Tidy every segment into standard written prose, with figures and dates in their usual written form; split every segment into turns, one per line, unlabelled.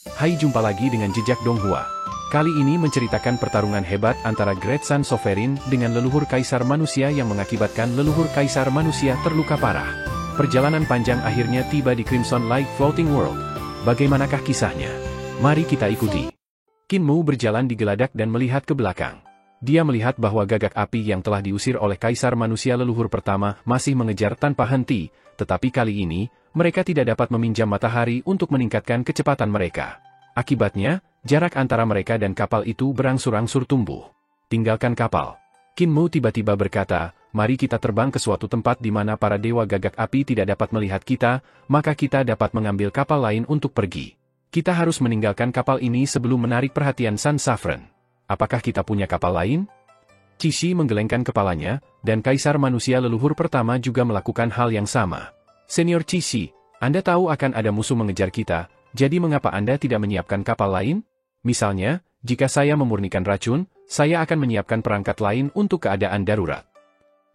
Hai, jumpa lagi dengan Jejak Donghua. Kali ini menceritakan pertarungan hebat antara Great Sun Sovereign dengan leluhur kaisar manusia yang mengakibatkan leluhur kaisar manusia terluka parah. Perjalanan panjang akhirnya tiba di Crimson Light Floating World. Bagaimanakah kisahnya? Mari kita ikuti. Qin Mu berjalan di geladak dan melihat ke belakang. Dia melihat bahwa gagak api yang telah diusir oleh kaisar manusia leluhur pertama masih mengejar tanpa henti, tetapi kali ini, mereka tidak dapat meminjam matahari untuk meningkatkan kecepatan mereka. Akibatnya, jarak antara mereka dan kapal itu berangsur-angsur tumbuh. Tinggalkan kapal. Qin Mu tiba-tiba berkata, mari kita terbang ke suatu tempat di mana para dewa gagak api tidak dapat melihat kita, maka kita dapat mengambil kapal lain untuk pergi. Kita harus meninggalkan kapal ini sebelum menarik perhatian Sun Saffron. Apakah kita punya kapal lain? Cishi menggelengkan kepalanya, dan kaisar manusia leluhur pertama juga melakukan hal yang sama. Senior Cishi, Anda tahu akan ada musuh mengejar kita, jadi mengapa Anda tidak menyiapkan kapal lain? Misalnya, jika saya memurnikan racun, saya akan menyiapkan perangkat lain untuk keadaan darurat.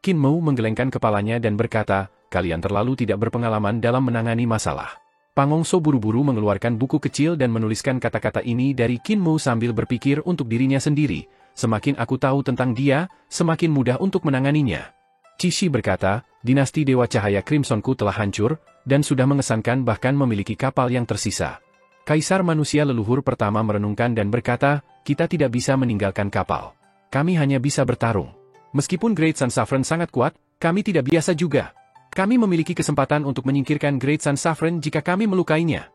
Qin Mu menggelengkan kepalanya dan berkata, kalian terlalu tidak berpengalaman dalam menangani masalah. Pangongso buru-buru mengeluarkan buku kecil dan menuliskan kata-kata ini dari Qin Mu sambil berpikir untuk dirinya sendiri. Semakin aku tahu tentang dia, semakin mudah untuk menanganinya. Cishi berkata, dinasti Dewa Cahaya Crimsonku telah hancur, dan sudah mengesankan bahkan memiliki kapal yang tersisa. Kaisar manusia leluhur pertama merenungkan dan berkata, kita tidak bisa meninggalkan kapal. Kami hanya bisa bertarung. Meskipun Great Sun Saffron sangat kuat, kami tidak biasa juga. Kami memiliki kesempatan untuk menyingkirkan Great Sun Saffron jika kami melukainya.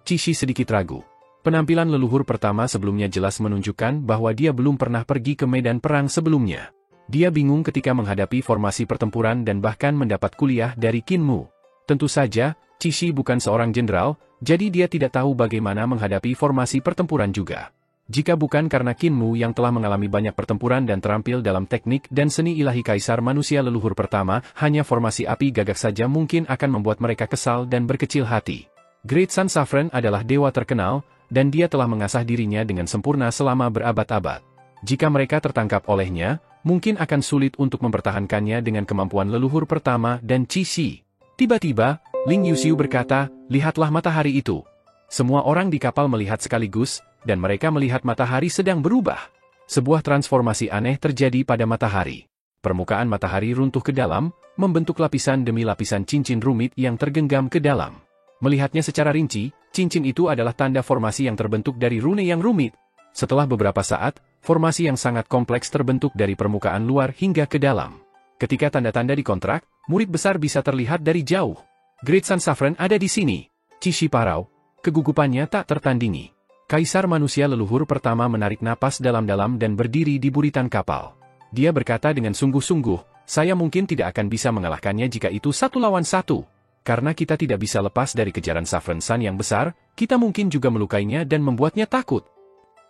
Cishi sedikit ragu. Penampilan leluhur pertama sebelumnya jelas menunjukkan bahwa dia belum pernah pergi ke medan perang sebelumnya. Dia bingung ketika menghadapi formasi pertempuran dan bahkan mendapat kuliah dari Qin Mu. Tentu saja, Cishi bukan seorang jenderal, jadi dia tidak tahu bagaimana menghadapi formasi pertempuran juga. Jika bukan karena Qin Mu yang telah mengalami banyak pertempuran dan terampil dalam teknik dan seni ilahi kaisar manusia leluhur pertama, hanya formasi api gagak saja mungkin akan membuat mereka kesal dan berkecil hati. Great Sun Saffron adalah dewa terkenal, dan dia telah mengasah dirinya dengan sempurna selama berabad-abad. Jika mereka tertangkap olehnya, mungkin akan sulit untuk mempertahankannya dengan kemampuan leluhur pertama dan Cishi. Tiba-tiba, Ling Yuxiu berkata, lihatlah matahari itu. Semua orang di kapal melihat sekaligus, dan mereka melihat matahari sedang berubah. Sebuah transformasi aneh terjadi pada matahari. Permukaan matahari runtuh ke dalam, membentuk lapisan demi lapisan cincin rumit yang tergenggam ke dalam. Melihatnya secara rinci, cincin itu adalah tanda formasi yang terbentuk dari rune yang rumit. Setelah beberapa saat, formasi yang sangat kompleks terbentuk dari permukaan luar hingga ke dalam. Ketika tanda-tanda dikontrak, murid besar bisa terlihat dari jauh. Great Sun Saffron ada di sini. Cishi parau. Kegugupannya tak tertandingi. Kaisar manusia leluhur pertama menarik napas dalam-dalam dan berdiri di buritan kapal. Dia berkata dengan sungguh-sungguh, saya mungkin tidak akan bisa mengalahkannya jika itu 1 lawan 1. Karena kita tidak bisa lepas dari kejaran Saffron Sun yang besar, kita mungkin juga melukainya dan membuatnya takut.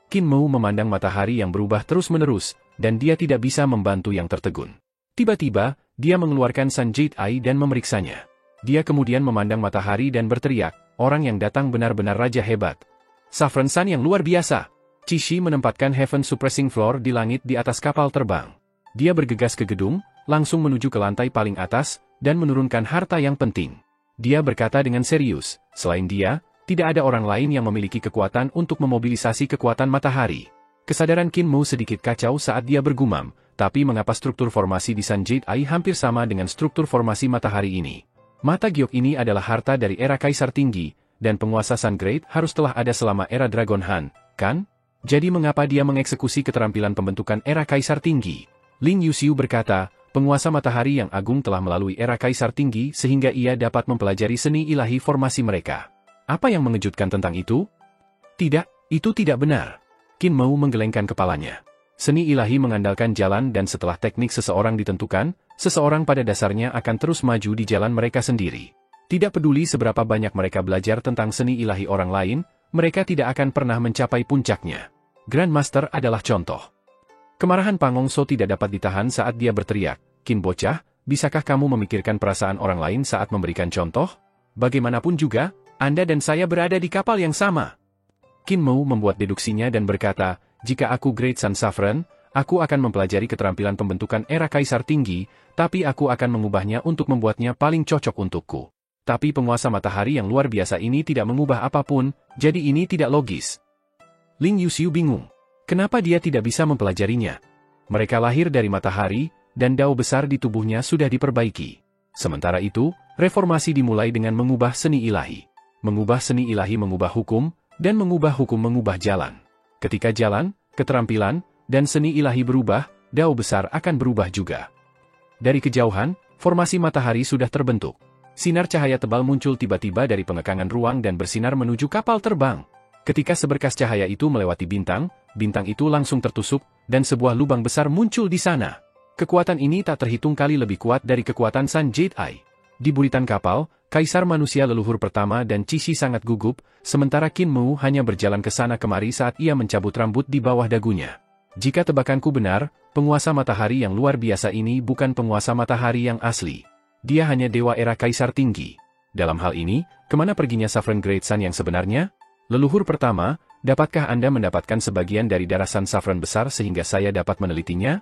Qin Mu memandang matahari yang berubah terus-menerus, dan dia tidak bisa membantu yang tertegun. Tiba-tiba, dia mengeluarkan Sun Jade Eye dan memeriksanya. Dia kemudian memandang matahari dan berteriak, orang yang datang benar-benar raja hebat. Saffron Sun yang luar biasa. Cishi menempatkan Heaven Suppressing Floor di langit di atas kapal terbang. Dia bergegas ke gedung, langsung menuju ke lantai paling atas, dan menurunkan harta yang penting. Dia berkata dengan serius, selain dia, tidak ada orang lain yang memiliki kekuatan untuk memobilisasi kekuatan matahari. Kesadaran Qin Mu sedikit kacau saat dia bergumam, tapi mengapa struktur formasi di Sun Jade Eye hampir sama dengan struktur formasi matahari ini? Mata giok ini adalah harta dari era Kaisar Tinggi, dan penguasa Sun Great harus telah ada selama era Dragon Han, kan? Jadi mengapa dia mengeksekusi keterampilan pembentukan era Kaisar Tinggi? Ling Yuxiu berkata, penguasa matahari yang agung telah melalui era Kaisar Tinggi sehingga ia dapat mempelajari seni ilahi formasi mereka. Apa yang mengejutkan tentang itu? Tidak, itu tidak benar. Qin Mu menggelengkan kepalanya. Seni ilahi mengandalkan jalan dan setelah teknik seseorang ditentukan, seseorang pada dasarnya akan terus maju di jalan mereka sendiri. Tidak peduli seberapa banyak mereka belajar tentang seni ilahi orang lain, mereka tidak akan pernah mencapai puncaknya. Grandmaster adalah contoh. Kemarahan Pangongso tidak dapat ditahan saat dia berteriak, Qin bocah, bisakah kamu memikirkan perasaan orang lain saat memberikan contoh? Bagaimanapun juga, Anda dan saya berada di kapal yang sama. Qin Mu membuat deduksinya dan berkata, jika aku Great Sun Saffron, aku akan mempelajari keterampilan pembentukan era Kaisar Tinggi, tapi aku akan mengubahnya untuk membuatnya paling cocok untukku. Tapi penguasa matahari yang luar biasa ini tidak mengubah apapun, jadi ini tidak logis. Ling Yuxiu bingung. Kenapa dia tidak bisa mempelajarinya? Mereka lahir dari matahari, dan dao besar di tubuhnya sudah diperbaiki. Sementara itu, reformasi dimulai dengan mengubah seni ilahi. Mengubah seni ilahi mengubah hukum, dan mengubah hukum mengubah jalan. Ketika jalan, keterampilan, dan seni ilahi berubah, dao besar akan berubah juga. Dari kejauhan, formasi matahari sudah terbentuk. Sinar cahaya tebal muncul tiba-tiba dari pengekangan ruang dan bersinar menuju kapal terbang. Ketika seberkas cahaya itu melewati bintang, bintang itu langsung tertusuk, dan sebuah lubang besar muncul di sana. Kekuatan ini tak terhitung kali lebih kuat dari kekuatan Sun Jade Eye. Di buritan kapal, Kaisar Manusia leluhur pertama dan Cici sangat gugup, sementara Qin Mu hanya berjalan ke sana kemari saat ia mencabut rambut di bawah dagunya. Jika tebakanku benar, penguasa matahari yang luar biasa ini bukan penguasa matahari yang asli. Dia hanya dewa era kaisar tinggi. Dalam hal ini, kemana perginya Saffron Great Sun yang sebenarnya? Leluhur pertama, dapatkah Anda mendapatkan sebagian dari darah Sun Saffron besar sehingga saya dapat menelitinya?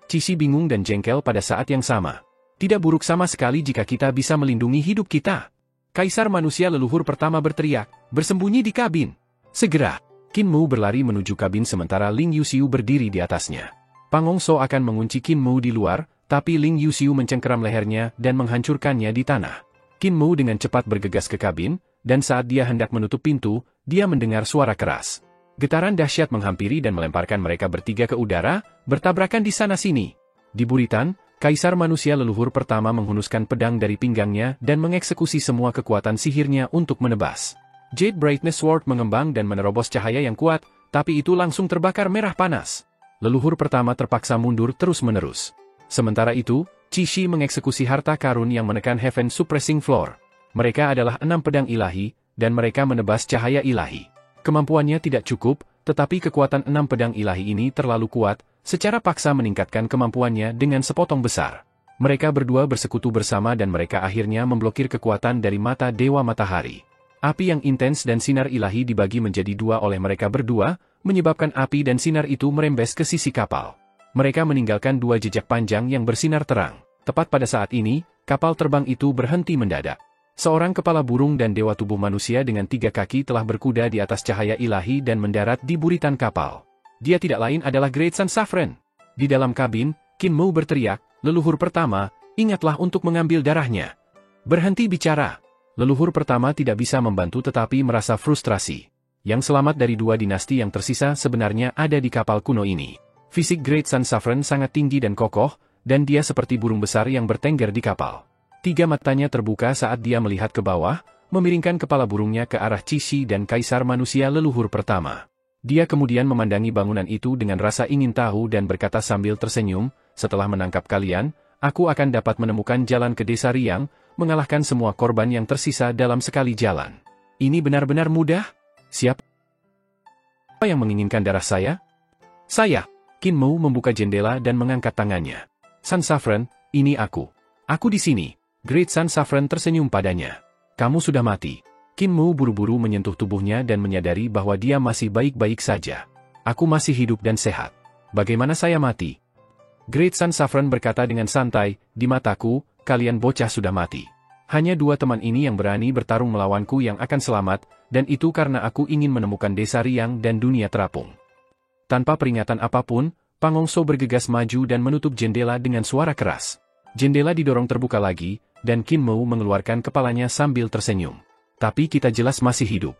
Cici bingung dan jengkel pada saat yang sama. Tidak buruk sama sekali jika kita bisa melindungi hidup kita. Kaisar Manusia leluhur pertama berteriak, bersembunyi di kabin. Segera, Qin Mu berlari menuju kabin sementara Ling Yuxiu berdiri di atasnya. Pang Hongso akan mengunci Qin Mu di luar, tapi Ling Yuxiu mencengkeram lehernya dan menghancurkannya di tanah. Qin Mu dengan cepat bergegas ke kabin, dan saat dia hendak menutup pintu, dia mendengar suara keras. Getaran dahsyat menghampiri dan melemparkan mereka bertiga ke udara, bertabrakan di sana-sini. Di buritan, Kaisar Manusia leluhur pertama menghunuskan pedang dari pinggangnya dan mengeksekusi semua kekuatan sihirnya untuk menebas. Jade Brightness Sword mengembang dan menerobos cahaya yang kuat, tapi itu langsung terbakar merah panas. Leluhur pertama terpaksa mundur terus-menerus. Sementara itu, Cici mengeksekusi harta karun yang menekan Heaven Suppressing Floor. Mereka adalah 6 pedang ilahi, dan mereka menebas cahaya ilahi. Kemampuannya tidak cukup, tetapi kekuatan 6 pedang ilahi ini terlalu kuat, secara paksa meningkatkan kemampuannya dengan sepotong besar. Mereka berdua bersekutu bersama dan mereka akhirnya memblokir kekuatan dari mata Dewa Matahari. Api yang intens dan sinar ilahi dibagi menjadi dua oleh mereka berdua, menyebabkan api dan sinar itu merembes ke sisi kapal. Mereka meninggalkan 2 jejak panjang yang bersinar terang. Tepat pada saat ini, kapal terbang itu berhenti mendadak. Seorang kepala burung dan dewa tubuh manusia dengan 3 kaki telah berkuda di atas cahaya ilahi dan mendarat di buritan kapal. Dia tidak lain adalah Great Sun Saffron. Di dalam kabin, Qin Mu berteriak, leluhur pertama, ingatlah untuk mengambil darahnya. Berhenti bicara. Leluhur pertama tidak bisa membantu tetapi merasa frustrasi. Yang selamat dari 2 dinasti yang tersisa sebenarnya ada di kapal kuno ini. Fisik Great Sun Saffron sangat tinggi dan kokoh, dan dia seperti burung besar yang bertengger di kapal. 3 matanya terbuka saat dia melihat ke bawah, memiringkan kepala burungnya ke arah Cici dan Kaisar Manusia leluhur pertama. Dia kemudian memandangi bangunan itu dengan rasa ingin tahu dan berkata sambil tersenyum, setelah menangkap kalian, aku akan dapat menemukan jalan ke desa Riang, mengalahkan semua korban yang tersisa dalam sekali jalan. Ini benar-benar mudah? Siapa yang menginginkan darah saya? Saya. Qin Mu membuka jendela dan mengangkat tangannya. Sun Saffron, ini aku. Aku di sini. Great Sun Saffron tersenyum padanya. Kamu sudah mati. Qin Mu buru-buru menyentuh tubuhnya dan menyadari bahwa dia masih baik-baik saja. Aku masih hidup dan sehat. Bagaimana saya mati? Great Sun Saffron berkata dengan santai, di mataku, kalian bocah sudah mati. Hanya 2 teman ini yang berani bertarung melawanku yang akan selamat, dan itu karena aku ingin menemukan desa Riang dan dunia terapung. Tanpa peringatan apapun, Pang Hongso bergegas maju dan menutup jendela dengan suara keras. Jendela didorong terbuka lagi, dan Qin Mu mengeluarkan kepalanya sambil tersenyum. Tapi kita jelas masih hidup.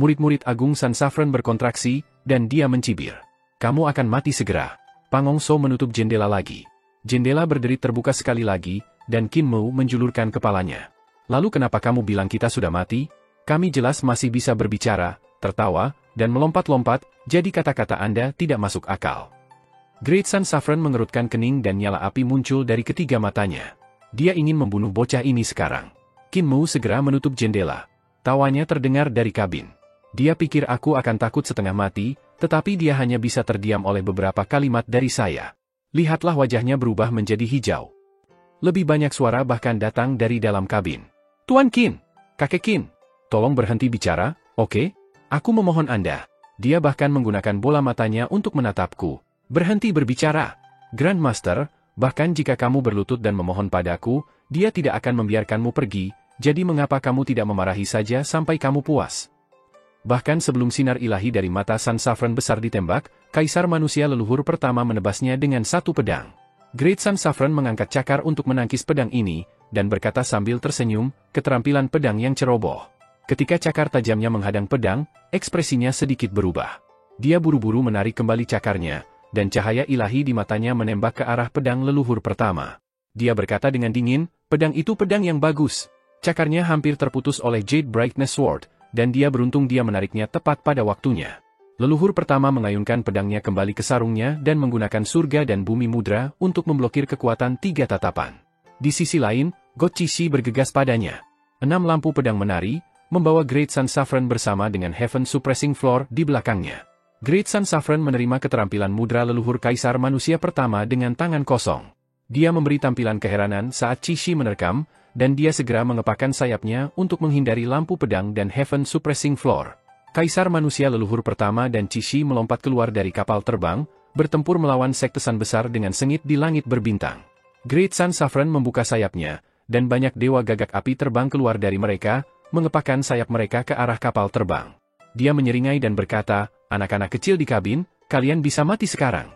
Murid-murid Agung Sun Saffron berkontraksi, dan dia mencibir. Kamu akan mati segera. Pang Hongso menutup jendela lagi. Jendela berderit terbuka sekali lagi, dan Qin Mu menjulurkan kepalanya. Lalu kenapa kamu bilang kita sudah mati? Kami jelas masih bisa berbicara, tertawa, dan melompat-lompat, jadi kata-kata Anda tidak masuk akal. Great Sun Saffron mengerutkan kening dan nyala api muncul dari ketiga matanya. Dia ingin membunuh bocah ini sekarang. Qin Mu segera menutup jendela. Tawanya terdengar dari kabin. Dia pikir aku akan takut setengah mati, tetapi dia hanya bisa terdiam oleh beberapa kalimat dari saya. Lihatlah wajahnya berubah menjadi hijau. Lebih banyak suara bahkan datang dari dalam kabin. Tuan Qin, kakek Qin, tolong berhenti bicara, oke? Aku memohon Anda. Dia bahkan menggunakan bola matanya untuk menatapku. Berhenti berbicara. Grandmaster, bahkan jika kamu berlutut dan memohon padaku, dia tidak akan membiarkanmu pergi, Jadi mengapa kamu tidak memarahi saja sampai kamu puas? Bahkan sebelum sinar ilahi dari mata Sun Saffron besar ditembak, Kaisar Manusia leluhur pertama menebasnya dengan satu pedang. Great Sun Saffron mengangkat cakar untuk menangkis pedang ini, dan berkata sambil tersenyum, keterampilan pedang yang ceroboh. Ketika cakar tajamnya menghadang pedang, ekspresinya sedikit berubah. Dia buru-buru menarik kembali cakarnya, dan cahaya ilahi di matanya menembak ke arah pedang leluhur pertama. Dia berkata dengan dingin, pedang itu pedang yang bagus. Cakarnya hampir terputus oleh Jade Brightness Sword, dan dia beruntung dia menariknya tepat pada waktunya. Leluhur pertama mengayunkan pedangnya kembali ke sarungnya dan menggunakan surga dan bumi mudra untuk memblokir kekuatan 3 tatapan. Di sisi lain, God Cishi bergegas padanya. 6 lampu pedang menari, membawa Great Sun Saffron bersama dengan Heaven Suppressing Floor di belakangnya. Great Sun Saffron menerima keterampilan mudra leluhur Kaisar Manusia pertama dengan tangan kosong. Dia memberi tampilan keheranan saat Cishi menerkam, dan dia segera mengepakkan sayapnya untuk menghindari lampu pedang dan Heaven Suppressing Floor. Kaisar Manusia leluhur pertama dan Cishi melompat keluar dari kapal terbang, bertempur melawan sektesan besar dengan sengit di langit berbintang. Great Sun Saffron membuka sayapnya, dan banyak dewa gagak api terbang keluar dari mereka, mengepakkan sayap mereka ke arah kapal terbang. Dia menyeringai dan berkata, "Anak-anak kecil di kabin, kalian bisa mati sekarang."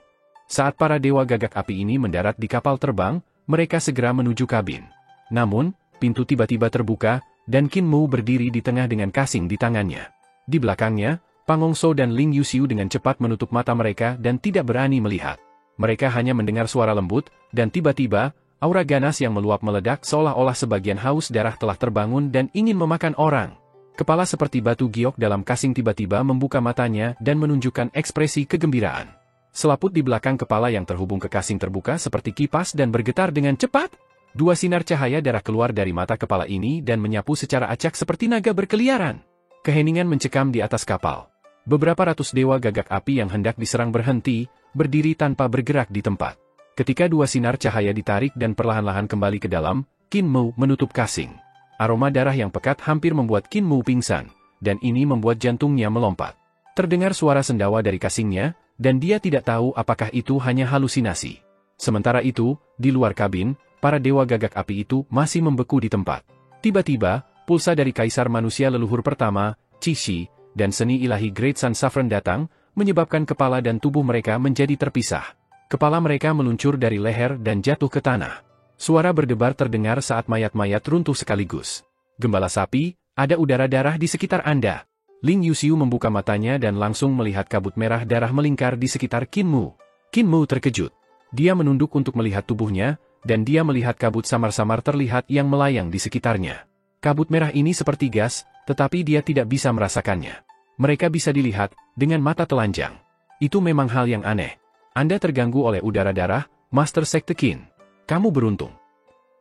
Saat para dewa gagak api ini mendarat di kapal terbang, mereka segera menuju kabin. Namun, pintu tiba-tiba terbuka, dan Qin Mu berdiri di tengah dengan kasing di tangannya. Di belakangnya, Pang Hongzhou dan Ling Yuxiu dengan cepat menutup mata mereka dan tidak berani melihat. Mereka hanya mendengar suara lembut, dan tiba-tiba, aura ganas yang meluap meledak seolah-olah sebagian haus darah telah terbangun dan ingin memakan orang. Kepala seperti batu giok dalam kasing tiba-tiba membuka matanya dan menunjukkan ekspresi kegembiraan. Selaput di belakang kepala yang terhubung ke kasing terbuka seperti kipas dan bergetar dengan cepat. 2 sinar cahaya darah keluar dari mata kepala ini dan menyapu secara acak seperti naga berkeliaran. Keheningan mencekam di atas kapal. Beberapa ratus dewa gagak api yang hendak diserang berhenti, berdiri tanpa bergerak di tempat. Ketika 2 sinar cahaya ditarik dan perlahan-lahan kembali ke dalam, Qin Mu menutup kasing. Aroma darah yang pekat hampir membuat Qin Mu pingsan, dan ini membuat jantungnya melompat. Terdengar suara sendawa dari kasingnya, dan dia tidak tahu apakah itu hanya halusinasi. Sementara itu, di luar kabin, para dewa gagak api itu masih membeku di tempat. Tiba-tiba, pulsa dari Kaisar Manusia leluhur pertama, Cishi, dan seni ilahi Great Sun Saffron datang, menyebabkan kepala dan tubuh mereka menjadi terpisah. Kepala mereka meluncur dari leher dan jatuh ke tanah. Suara berdebar terdengar saat mayat-mayat runtuh sekaligus. Gembala sapi, ada udara darah di sekitar Anda. Ling Yuxiu membuka matanya dan langsung melihat kabut merah darah melingkar di sekitar Qin Mu. Qin Mu terkejut. Dia menunduk untuk melihat tubuhnya, dan dia melihat kabut samar-samar terlihat yang melayang di sekitarnya. Kabut merah ini seperti gas, tetapi dia tidak bisa merasakannya. Mereka bisa dilihat dengan mata telanjang. Itu memang hal yang aneh. Anda terganggu oleh udara darah, Master Sekte Qin. Kamu beruntung.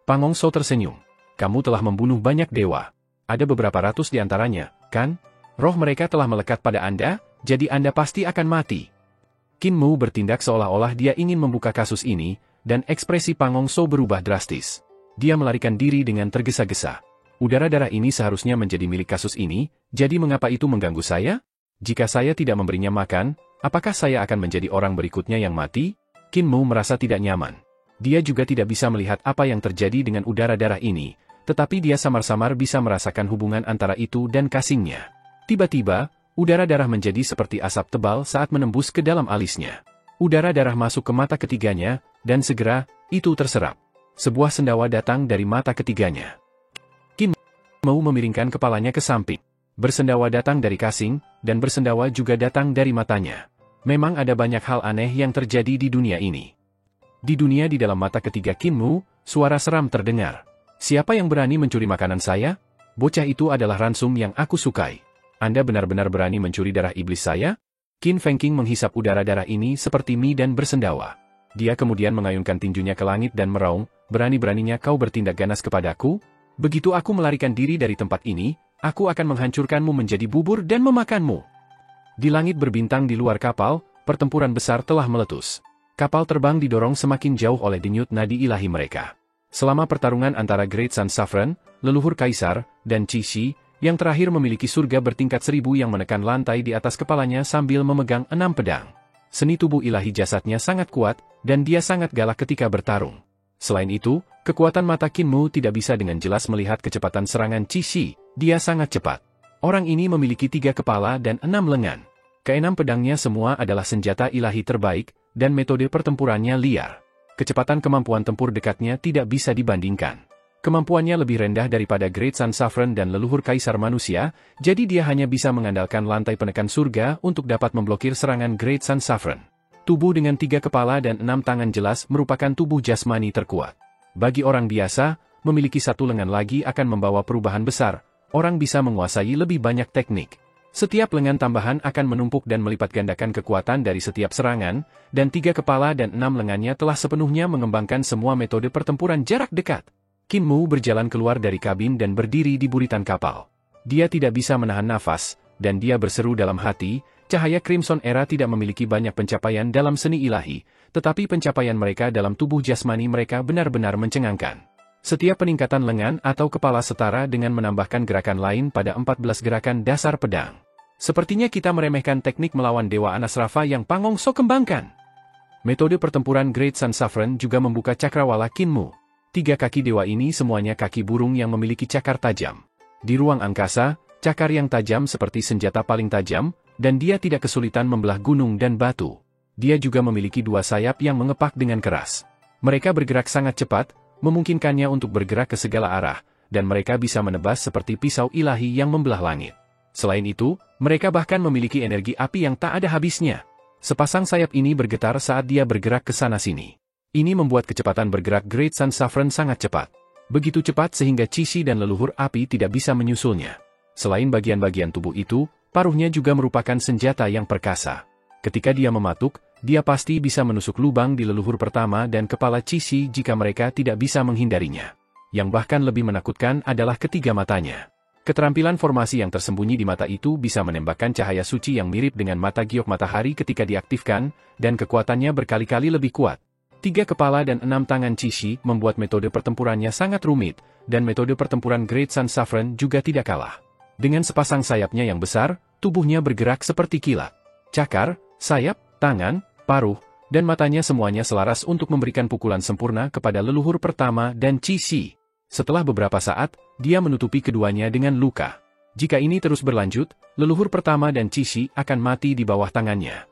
Pang Hongzhou tersenyum. Kamu telah membunuh banyak dewa. Ada beberapa ratus di antaranya, kan? Roh mereka telah melekat pada Anda, jadi Anda pasti akan mati. Qin Mu bertindak seolah-olah dia ingin membuka kasus ini, dan ekspresi Pang Hongzhou berubah drastis. Dia melarikan diri dengan tergesa-gesa. Udara darah ini seharusnya menjadi milik kasus ini, jadi mengapa itu mengganggu saya? Jika saya tidak memberinya makan, apakah saya akan menjadi orang berikutnya yang mati? Qin Mu merasa tidak nyaman. Dia juga tidak bisa melihat apa yang terjadi dengan udara darah ini, tetapi dia samar-samar bisa merasakan hubungan antara itu dan kasingnya. Tiba-tiba, udara darah menjadi seperti asap tebal saat menembus ke dalam alisnya. Udara darah masuk ke mata ketiganya, dan segera, itu terserap. Sebuah sendawa datang dari mata ketiganya. Qin Mu memiringkan kepalanya ke samping. Bersendawa datang dari kasing, dan bersendawa juga datang dari matanya. Memang ada banyak hal aneh yang terjadi di dunia ini. Di dunia di dalam mata ketiga Qin Mu, suara seram terdengar. Siapa yang berani mencuri makanan saya? Bocah itu adalah ransum yang aku sukai. Anda benar-benar berani mencuri darah iblis saya? Qin Fengqing menghisap udara darah ini seperti mie dan bersendawa. Dia kemudian mengayunkan tinjunya ke langit dan meraung, "Berani-beraninya kau bertindak ganas kepadaku? Begitu aku melarikan diri dari tempat ini, aku akan menghancurkanmu menjadi bubur dan memakanmu." Di langit berbintang di luar kapal, pertempuran besar telah meletus. Kapal terbang didorong semakin jauh oleh denyut nadi ilahi mereka. Selama pertarungan antara Great Sun Saffron, leluhur Kaisar, dan Cishi, yang terakhir memiliki surga bertingkat 1000 yang menekan lantai di atas kepalanya sambil memegang 6 pedang. Seni tubuh ilahi jasadnya sangat kuat, dan dia sangat galak ketika bertarung. Selain itu, kekuatan mata Qin Mu tidak bisa dengan jelas melihat kecepatan serangan Qixi, dia sangat cepat. Orang ini memiliki 3 kepala dan 6 lengan. Keenam pedangnya semua adalah senjata ilahi terbaik, dan metode pertempurannya liar. Kecepatan kemampuan tempur dekatnya tidak bisa dibandingkan. Kemampuannya lebih rendah daripada Great Sun Sovereign dan leluhur kaisar manusia, jadi dia hanya bisa mengandalkan lantai penekan surga untuk dapat memblokir serangan Great Sun Sovereign. Tubuh dengan 3 kepala dan 6 tangan jelas merupakan tubuh jasmani terkuat. Bagi orang biasa, memiliki 1 lengan lagi akan membawa perubahan besar. Orang bisa menguasai lebih banyak teknik. Setiap lengan tambahan akan menumpuk dan melipat gandakan kekuatan dari setiap serangan, dan 3 kepala dan 6 lengannya telah sepenuhnya mengembangkan semua metode pertempuran jarak dekat. Qin Mu berjalan keluar dari kabin dan berdiri di buritan kapal. Dia tidak bisa menahan nafas, dan dia berseru dalam hati, cahaya Crimson Era tidak memiliki banyak pencapaian dalam seni ilahi, tetapi pencapaian mereka dalam tubuh jasmani mereka benar-benar mencengangkan. Setiap peningkatan lengan atau kepala setara dengan menambahkan gerakan lain pada 14 gerakan dasar pedang. Sepertinya kita meremehkan teknik melawan Dewa Anasrafa yang Pangong So kembangkan. Metode pertempuran Great Sun Sovereign juga membuka cakrawala Qin Mu. 3 kaki dewa ini semuanya kaki burung yang memiliki cakar tajam. Di ruang angkasa, cakar yang tajam seperti senjata paling tajam, dan dia tidak kesulitan membelah gunung dan batu. Dia juga memiliki 2 sayap yang mengepak dengan keras. Mereka bergerak sangat cepat, memungkinkannya untuk bergerak ke segala arah, dan mereka bisa menebas seperti pisau ilahi yang membelah langit. Selain itu, mereka bahkan memiliki energi api yang tak ada habisnya. Sepasang sayap ini bergetar saat dia bergerak ke sana-sini. Ini membuat kecepatan bergerak Great Sun Sovereign sangat cepat. Begitu cepat sehingga Qixi dan leluhur api tidak bisa menyusulnya. Selain bagian-bagian tubuh itu, paruhnya juga merupakan senjata yang perkasa. Ketika dia mematuk, dia pasti bisa menusuk lubang di leluhur pertama dan kepala Qixi jika mereka tidak bisa menghindarinya. Yang bahkan lebih menakutkan adalah ketiga matanya. Keterampilan formasi yang tersembunyi di mata itu bisa menembakkan cahaya suci yang mirip dengan mata giok matahari ketika diaktifkan, dan kekuatannya berkali-kali lebih kuat. 3 kepala dan 6 tangan Qixi membuat metode pertempurannya sangat rumit, dan metode pertempuran Great Sun Sovereign juga tidak kalah. Dengan sepasang sayapnya yang besar, tubuhnya bergerak seperti kilat. Cakar, sayap, tangan, paruh, dan matanya semuanya selaras untuk memberikan pukulan sempurna kepada leluhur pertama dan Qixi. Setelah beberapa saat, dia menutupi keduanya dengan luka. Jika ini terus berlanjut, leluhur pertama dan Qixi akan mati di bawah tangannya.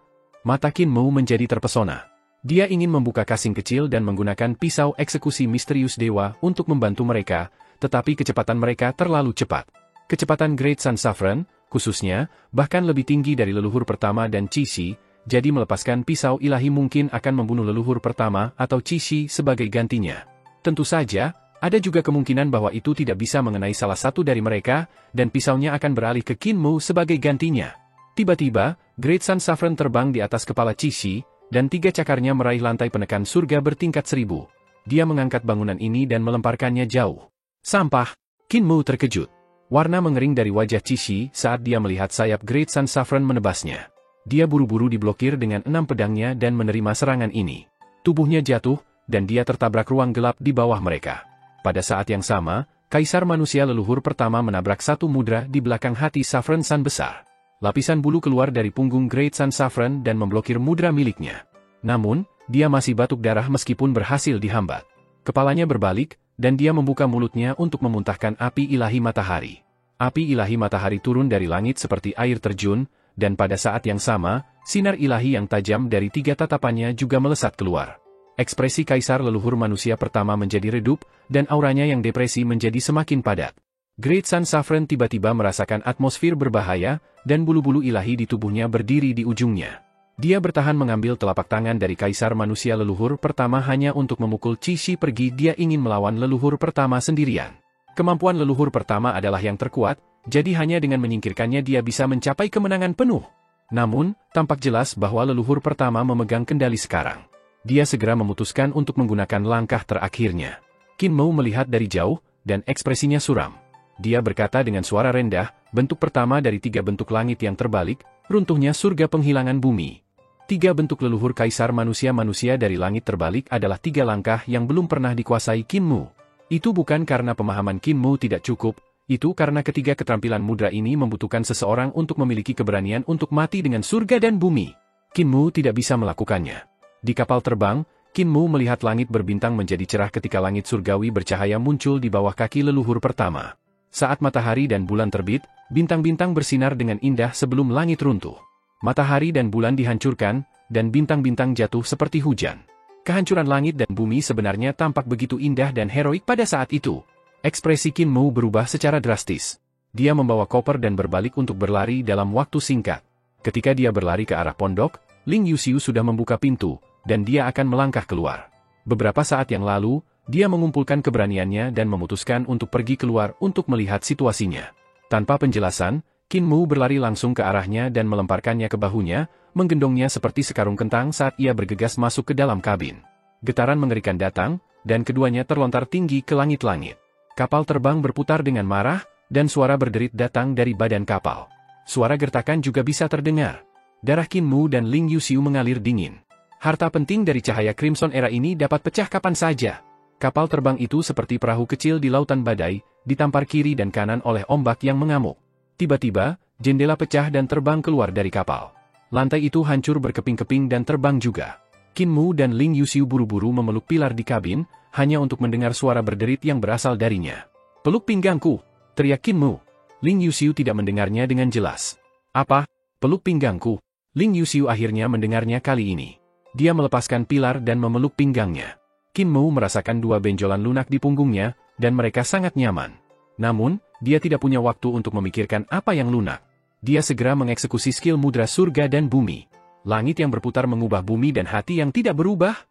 Mata Qin Mu menjadi terpesona. Dia ingin membuka kasing kecil dan menggunakan pisau eksekusi misterius dewa untuk membantu mereka, tetapi kecepatan mereka terlalu cepat. Kecepatan Great Sun Sovereign, khususnya, bahkan lebih tinggi dari leluhur pertama dan Qixi, jadi melepaskan pisau ilahi mungkin akan membunuh leluhur pertama atau Qixi sebagai gantinya. Tentu saja, ada juga kemungkinan bahwa itu tidak bisa mengenai salah satu dari mereka, dan pisaunya akan beralih ke Qin Mu sebagai gantinya. Tiba-tiba, Great Sun Sovereign terbang di atas kepala Qixi, dan 3 cakarnya meraih lantai penekan surga bertingkat 1000. Dia mengangkat bangunan ini dan melemparkannya jauh. Sampah! Qin Mu terkejut. Warna mengering dari wajah Qixi saat dia melihat sayap Great Sun Sovereign menebasnya. Dia buru-buru diblokir dengan 6 pedangnya dan menerima serangan ini. Tubuhnya jatuh, dan dia tertabrak ruang gelap di bawah mereka. Pada saat yang sama, Kaisar Manusia leluhur pertama menabrak satu mudra di belakang hati Sovereign Sun besar. Lapisan bulu keluar dari punggung Great Sun Sovereign dan memblokir mudra miliknya. Namun, dia masih batuk darah meskipun berhasil dihambat. Kepalanya berbalik, dan dia membuka mulutnya untuk memuntahkan api ilahi matahari. Api ilahi matahari turun dari langit seperti air terjun, dan pada saat yang sama, sinar ilahi yang tajam dari 3 tatapannya juga melesat keluar. Ekspresi Kaisar leluhur manusia pertama menjadi redup, dan auranya yang depresi menjadi semakin padat. Great Sun Sovereign tiba-tiba merasakan atmosfer berbahaya, dan bulu-bulu ilahi di tubuhnya berdiri di ujungnya. Dia bertahan mengambil telapak tangan dari Kaisar Manusia leluhur pertama hanya untuk memukul Qixi pergi. Dia ingin melawan leluhur pertama sendirian. Kemampuan leluhur pertama adalah yang terkuat, jadi hanya dengan menyingkirkannya dia bisa mencapai kemenangan penuh. Namun, tampak jelas bahwa leluhur pertama memegang kendali sekarang. Dia segera memutuskan untuk menggunakan langkah terakhirnya. Qin Mu melihat dari jauh, dan ekspresinya suram. Dia berkata dengan suara rendah, bentuk pertama dari 3 bentuk langit yang terbalik, runtuhnya surga penghilangan bumi. 3 bentuk leluhur Kaisar Manusia-manusia dari langit terbalik adalah 3 langkah yang belum pernah dikuasai Qin Mu. Itu bukan karena pemahaman Qin Mu tidak cukup, itu karena ketiga keterampilan mudra ini membutuhkan seseorang untuk memiliki keberanian untuk mati dengan surga dan bumi. Qin Mu tidak bisa melakukannya. Di kapal terbang, Qin Mu melihat langit berbintang menjadi cerah ketika langit surgawi bercahaya muncul di bawah kaki leluhur pertama. Saat matahari dan bulan terbit, bintang-bintang bersinar dengan indah sebelum langit runtuh. Matahari dan bulan dihancurkan, dan bintang-bintang jatuh seperti hujan. Kehancuran langit dan bumi sebenarnya tampak begitu indah dan heroik pada saat itu. Ekspresi Qin Mu berubah secara drastis. Dia membawa koper dan berbalik untuk berlari dalam waktu singkat. Ketika dia berlari ke arah pondok, Ling Yuxiu sudah membuka pintu, dan dia akan melangkah keluar. Beberapa saat yang lalu, dia mengumpulkan keberaniannya dan memutuskan untuk pergi keluar untuk melihat situasinya. Tanpa penjelasan, Qin Mu berlari langsung ke arahnya dan melemparkannya ke bahunya, menggendongnya seperti sekarung kentang saat ia bergegas masuk ke dalam kabin. Getaran mengerikan datang, dan keduanya terlontar tinggi ke langit-langit. Kapal terbang berputar dengan marah, dan suara berderit datang dari badan kapal. Suara gertakan juga bisa terdengar. Darah Qin Mu dan Ling Yuxiu mengalir dingin. Harta penting dari cahaya Crimson era ini dapat pecah kapan saja. Kapal terbang itu seperti perahu kecil di lautan badai, ditampar kiri dan kanan oleh ombak yang mengamuk. Tiba-tiba, jendela pecah dan terbang keluar dari kapal. Lantai itu hancur berkeping-keping dan terbang juga. Qin Mu dan Ling Yuxiu buru-buru memeluk pilar di kabin, hanya untuk mendengar suara berderit yang berasal darinya. "Peluk pinggangku!" teriak Qin Mu. Ling Yuxiu tidak mendengarnya dengan jelas. "Apa? Peluk pinggangku?" Ling Yuxiu akhirnya mendengarnya kali ini. Dia melepaskan pilar dan memeluk pinggangnya. Qin Mu merasakan dua benjolan lunak di punggungnya, dan mereka sangat nyaman. Namun, dia tidak punya waktu untuk memikirkan apa yang lunak. Dia segera mengeksekusi skill mudra surga dan bumi. Langit yang berputar mengubah bumi dan hati yang tidak berubah.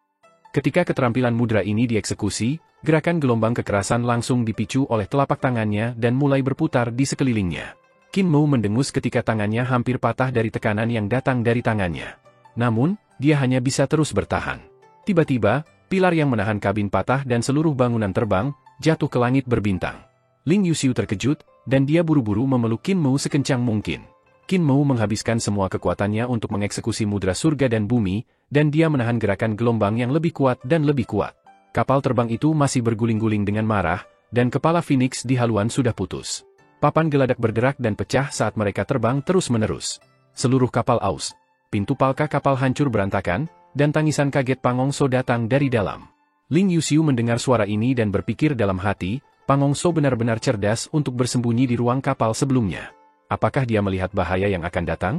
Ketika keterampilan mudra ini dieksekusi, gerakan gelombang kekerasan langsung dipicu oleh telapak tangannya dan mulai berputar di sekelilingnya. Qin Mu mendengus ketika tangannya hampir patah dari tekanan yang datang dari tangannya. Namun, dia hanya bisa terus bertahan. Tiba-tiba, pilar yang menahan kabin patah dan seluruh bangunan terbang, jatuh ke langit berbintang. Ling Yuxiu terkejut, dan dia buru-buru memeluk Qin Mu sekencang mungkin. Qin Mu menghabiskan semua kekuatannya untuk mengeksekusi mudra surga dan bumi, dan dia menahan gerakan gelombang yang lebih kuat dan lebih kuat. Kapal terbang itu masih berguling-guling dengan marah, dan kepala Phoenix di haluan sudah putus. Papan geladak bergerak dan pecah saat mereka terbang terus-menerus. Seluruh kapal aus. Pintu palka kapal hancur berantakan, dan tangisan kaget Pangongso datang dari dalam. Ling Yuxiu mendengar suara ini dan berpikir dalam hati, Pangongso benar-benar cerdas untuk bersembunyi di ruang kapal sebelumnya. Apakah dia melihat bahaya yang akan datang?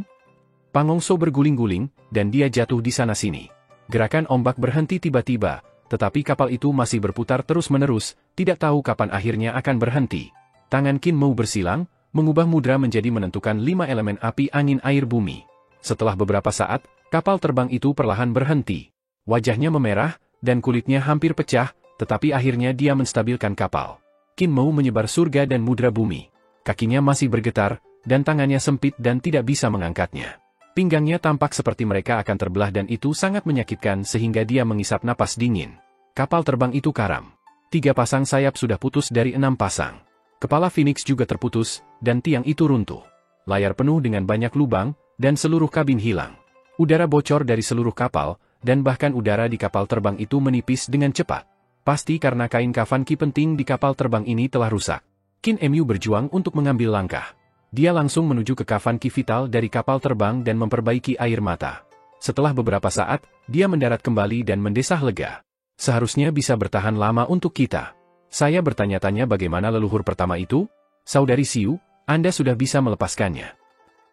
Pangongso berguling-guling, dan dia jatuh di sana-sini. Gerakan ombak berhenti tiba-tiba, tetapi kapal itu masih berputar terus-menerus, tidak tahu kapan akhirnya akan berhenti. Tangan Qin Mu bersilang, mengubah mudra menjadi menentukan 5 elemen api, angin, air, bumi. Setelah beberapa saat, kapal terbang itu perlahan berhenti. Wajahnya memerah, dan kulitnya hampir pecah, tetapi akhirnya dia menstabilkan kapal. Qin Mu menyebar surga dan mudra bumi. Kakinya masih bergetar, dan tangannya sempit dan tidak bisa mengangkatnya. Pinggangnya tampak seperti mereka akan terbelah dan itu sangat menyakitkan sehingga dia mengisap napas dingin. Kapal terbang itu karam. 3 pasang sayap sudah putus dari 6 pasang. Kepala Phoenix juga terputus, dan tiang itu runtuh. Layar penuh dengan banyak lubang, dan seluruh kabin hilang. Udara bocor dari seluruh kapal, dan bahkan udara di kapal terbang itu menipis dengan cepat. Pasti karena kain kafan ki penting di kapal terbang ini telah rusak. Qin Mu berjuang untuk mengambil langkah. Dia langsung menuju ke kafan ki vital dari kapal terbang dan memperbaiki air mata. Setelah beberapa saat, dia mendarat kembali dan mendesah lega. Seharusnya bisa bertahan lama untuk kita. Saya bertanya-tanya bagaimana leluhur pertama itu? Saudari Xiu, Anda sudah bisa melepaskannya.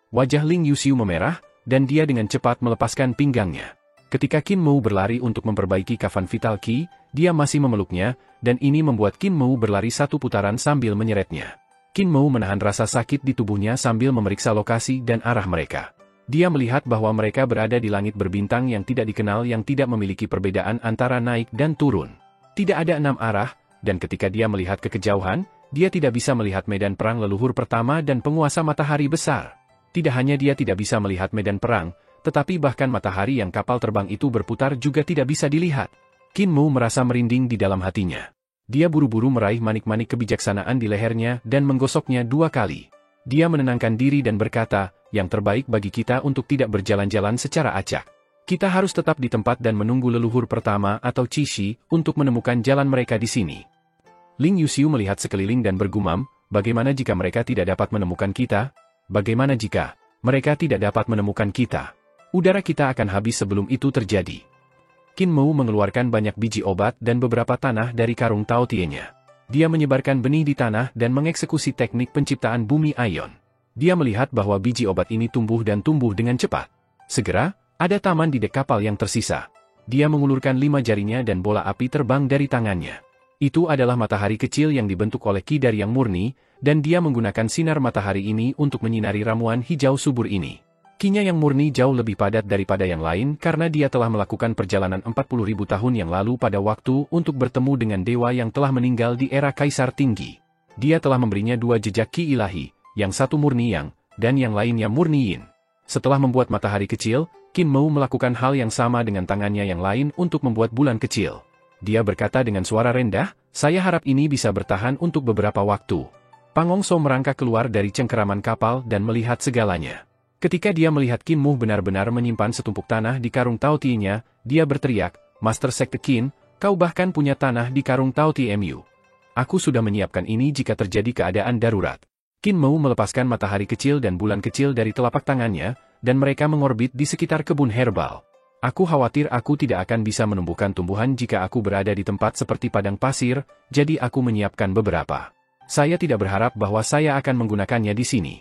Wajah Ling Yuxiu memerah, dan dia dengan cepat melepaskan pinggangnya. Ketika Qin Mu berlari untuk memperbaiki kafan vital Qi, dia masih memeluknya, dan ini membuat Qin Mu berlari 1 putaran sambil menyeretnya. Qin Mu menahan rasa sakit di tubuhnya sambil memeriksa lokasi dan arah mereka. Dia melihat bahwa mereka berada di langit berbintang yang tidak dikenal yang tidak memiliki perbedaan antara naik dan turun. Tidak ada 6 arah, dan ketika dia melihat ke kejauhan, dia tidak bisa melihat medan perang leluhur pertama dan penguasa matahari besar. Tidak hanya dia tidak bisa melihat medan perang, tetapi bahkan matahari yang kapal terbang itu berputar juga tidak bisa dilihat. Qin Mu merasa merinding di dalam hatinya. Dia buru-buru meraih manik-manik kebijaksanaan di lehernya dan menggosoknya 2 kali. Dia menenangkan diri dan berkata, yang terbaik bagi kita untuk tidak berjalan-jalan secara acak. Kita harus tetap di tempat dan menunggu leluhur pertama atau Cishi untuk menemukan jalan mereka di sini. Ling Yuxiu melihat sekeliling dan bergumam, bagaimana jika mereka tidak dapat menemukan kita? Bagaimana jika mereka tidak dapat menemukan kita? Udara kita akan habis sebelum itu terjadi. Qin Mou mengeluarkan banyak biji obat dan beberapa tanah dari karung Tao Tie-nya. Dia menyebarkan benih di tanah dan mengeksekusi teknik penciptaan bumi Aion. Dia melihat bahwa biji obat ini tumbuh dan tumbuh dengan cepat. Segera, ada taman di dek kapal yang tersisa. Dia mengulurkan 5 jarinya dan bola api terbang dari tangannya. Itu adalah matahari kecil yang dibentuk oleh Qi dari yang murni, dan dia menggunakan sinar matahari ini untuk menyinari ramuan hijau subur ini. Qi-nya yang murni jauh lebih padat daripada yang lain karena dia telah melakukan perjalanan 40.000 tahun yang lalu pada waktu untuk bertemu dengan dewa yang telah meninggal di era Kaisar Tinggi. Dia telah memberinya 2 jejak Qi ilahi, yang satu murni Yang, dan yang lainnya murni Yin. Setelah membuat matahari kecil, Qin Mou melakukan hal yang sama dengan tangannya yang lain untuk membuat bulan kecil. Dia berkata dengan suara rendah, "Saya harap ini bisa bertahan untuk beberapa waktu." Pang Hongso merangkak keluar dari cengkeraman kapal dan melihat segalanya. Ketika dia melihat Qin Mou benar-benar menyimpan setumpuk tanah di karung Tao Tie-nya, dia berteriak, "Master Sekte Qin, kau bahkan punya tanah di karung Tao Tie-mu. Aku sudah menyiapkan ini jika terjadi keadaan darurat." Qin Mou melepaskan matahari kecil dan bulan kecil dari telapak tangannya, dan mereka mengorbit di sekitar kebun herbal. Aku khawatir aku tidak akan bisa menumbuhkan tumbuhan jika aku berada di tempat seperti padang pasir, jadi aku menyiapkan beberapa. Saya tidak berharap bahwa saya akan menggunakannya di sini.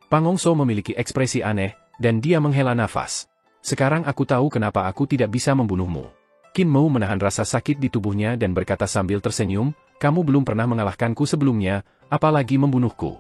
Pang Hongso memiliki ekspresi aneh, dan dia menghela nafas. Sekarang aku tahu kenapa aku tidak bisa membunuhmu. Qin Mou menahan rasa sakit di tubuhnya dan berkata sambil tersenyum, "Kamu belum pernah mengalahkanku sebelumnya, apalagi membunuhku."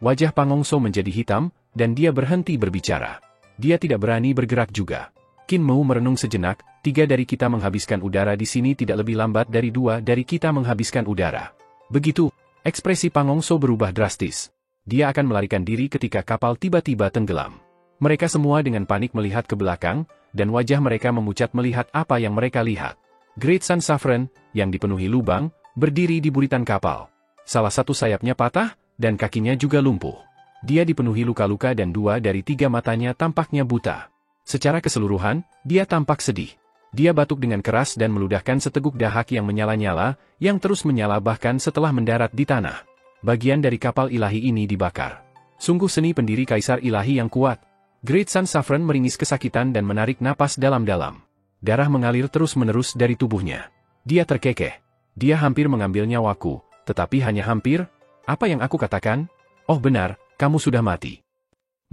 Wajah Pang Hongso menjadi hitam, dan dia berhenti berbicara. Dia tidak berani bergerak juga. Qin Mou merenung sejenak, 3 dari kita menghabiskan udara di sini tidak lebih lambat dari 2 dari kita menghabiskan udara. Begitu, ekspresi Pang Hongso berubah drastis. Dia akan melarikan diri ketika kapal tiba-tiba tenggelam. Mereka semua dengan panik melihat ke belakang, dan wajah mereka memucat melihat apa yang mereka lihat. Great Sun Saffron, yang dipenuhi lubang, berdiri di buritan kapal. Salah satu sayapnya patah, dan kakinya juga lumpuh. Dia dipenuhi luka-luka dan 2 dari 3 matanya tampaknya buta. Secara keseluruhan, dia tampak sedih. Dia batuk dengan keras dan meludahkan seteguk dahak yang menyala-nyala, yang terus menyala bahkan setelah mendarat di tanah. Bagian dari kapal ilahi ini dibakar. Sungguh seni pendiri Kaisar Ilahi yang kuat. Great Sun Saffron meringis kesakitan dan menarik napas dalam-dalam. Darah mengalir terus-menerus dari tubuhnya. Dia terkekeh. Dia hampir mengambil nyawaku, tetapi hanya hampir. Apa yang aku katakan? Oh benar, kamu sudah mati.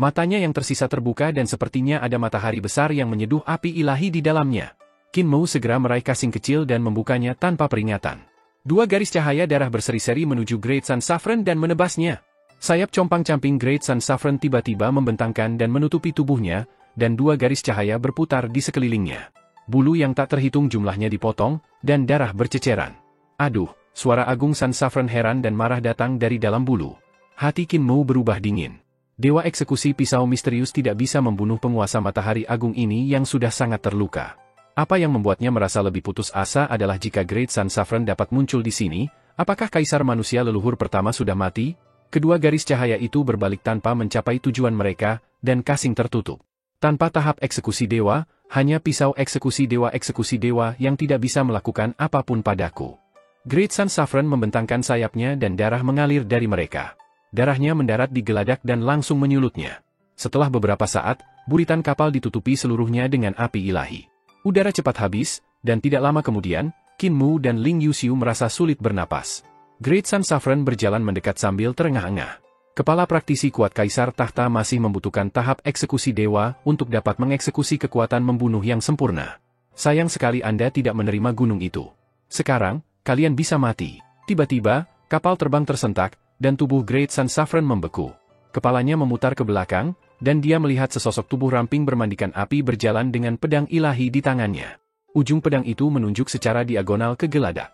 Matanya yang tersisa terbuka dan sepertinya ada matahari besar yang menyeduh api ilahi di dalamnya. Qin Mou segera meraih kasing kecil dan membukanya tanpa peringatan. 2 garis cahaya darah berseri-seri menuju Great Sun Saffron dan menebasnya. Sayap compang-camping Great Sun Saffron tiba-tiba membentangkan dan menutupi tubuhnya, dan 2 garis cahaya berputar di sekelilingnya. Bulu yang tak terhitung jumlahnya dipotong, dan darah berceceran. Aduh, suara Agung Sun Saffron heran dan marah datang dari dalam bulu. Hati Qin Mou berubah dingin. Dewa eksekusi pisau misterius tidak bisa membunuh penguasa matahari agung ini yang sudah sangat terluka. Apa yang membuatnya merasa lebih putus asa adalah jika Great Sun Saffron dapat muncul di sini, apakah Kaisar Manusia leluhur pertama sudah mati? Kedua garis cahaya itu berbalik tanpa mencapai tujuan mereka, dan kasing tertutup. Tanpa tahap eksekusi dewa, hanya pisau eksekusi dewa yang tidak bisa melakukan apapun padaku. Great Sun Saffron membentangkan sayapnya dan darah mengalir dari mereka. Darahnya mendarat di geladak dan langsung menyulutnya. Setelah beberapa saat, buritan kapal ditutupi seluruhnya dengan api ilahi. Udara cepat habis, dan tidak lama kemudian, Qin Mou dan Ling Yuxiu merasa sulit bernapas. Great Sun Saffron berjalan mendekat sambil terengah-engah. Kepala praktisi kuat Kaisar Tahta masih membutuhkan tahap eksekusi dewa untuk dapat mengeksekusi kekuatan membunuh yang sempurna. Sayang sekali Anda tidak menerima gunung itu. Sekarang, kalian bisa mati. Tiba-tiba, kapal terbang tersentak, dan tubuh Great Sun Saffron membeku. Kepalanya memutar ke belakang, dan dia melihat sesosok tubuh ramping bermandikan api berjalan dengan pedang ilahi di tangannya. Ujung pedang itu menunjuk secara diagonal ke geladak.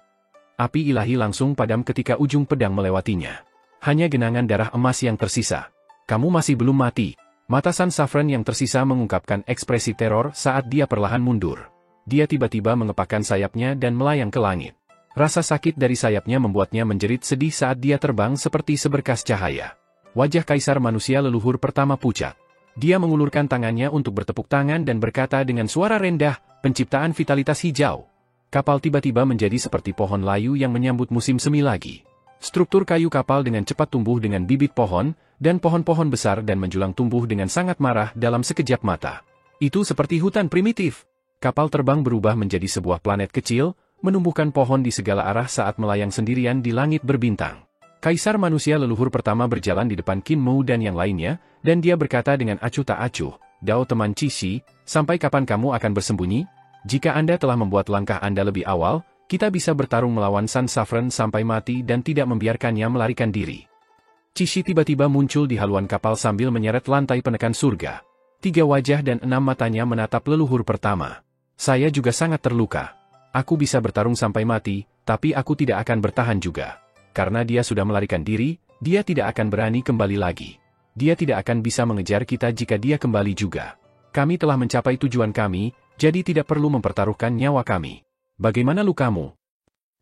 Api ilahi langsung padam ketika ujung pedang melewatinya. Hanya genangan darah emas yang tersisa. Kamu masih belum mati. Mata Sun Saffron yang tersisa mengungkapkan ekspresi teror saat dia perlahan mundur. Dia tiba-tiba mengepakkan sayapnya dan melayang ke langit. Rasa sakit dari sayapnya membuatnya menjerit sedih saat dia terbang seperti seberkas cahaya. Wajah Kaisar Manusia leluhur pertama pucat. Dia mengulurkan tangannya untuk bertepuk tangan dan berkata dengan suara rendah, "Penciptaan vitalitas hijau." Kapal tiba-tiba menjadi seperti pohon layu yang menyambut musim semi lagi. Struktur kayu kapal dengan cepat tumbuh dengan bibit pohon, dan pohon-pohon besar dan menjulang tumbuh dengan sangat marah dalam sekejap mata. Itu seperti hutan primitif. Kapal terbang berubah menjadi sebuah planet kecil, menumbuhkan pohon di segala arah saat melayang sendirian di langit berbintang. Kaisar manusia leluhur pertama berjalan di depan Qin Mu dan yang lainnya, dan dia berkata dengan acuh tak acuh, "Dao teman Cishi, sampai kapan kamu akan bersembunyi? Jika Anda telah membuat langkah Anda lebih awal, kita bisa bertarung melawan Sun Saffron sampai mati dan tidak membiarkannya melarikan diri." Cishi tiba-tiba muncul di haluan kapal sambil menyeret lantai penekan surga. 3 wajah dan 6 matanya menatap leluhur pertama. "Saya juga sangat terluka. Aku bisa bertarung sampai mati, tapi aku tidak akan bertahan juga. Karena dia sudah melarikan diri, dia tidak akan berani kembali lagi. Dia tidak akan bisa mengejar kita jika dia kembali juga. Kami telah mencapai tujuan kami, jadi tidak perlu mempertaruhkan nyawa kami. Bagaimana lukamu?"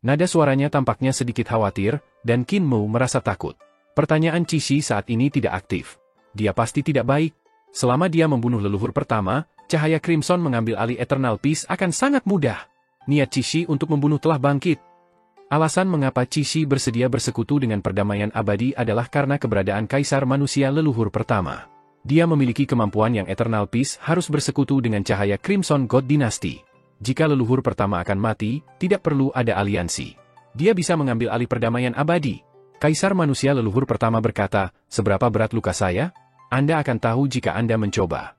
Nada suaranya tampaknya sedikit khawatir, dan Qin Mu merasa takut. Pertanyaan Cishi saat ini tidak aktif. Dia pasti tidak baik. Selama dia membunuh leluhur pertama, cahaya Crimson mengambil alih Eternal Peace akan sangat mudah. Niat Cishi untuk membunuh telah bangkit. Alasan mengapa Cishi bersedia bersekutu dengan perdamaian abadi adalah karena keberadaan Kaisar Manusia leluhur pertama. Dia memiliki kemampuan yang Eternal Peace harus bersekutu dengan cahaya Crimson God Dynasty. Jika leluhur pertama akan mati, tidak perlu ada aliansi. Dia bisa mengambil alih perdamaian abadi. Kaisar Manusia leluhur pertama berkata, "Seberapa berat luka saya? Anda akan tahu jika Anda mencoba."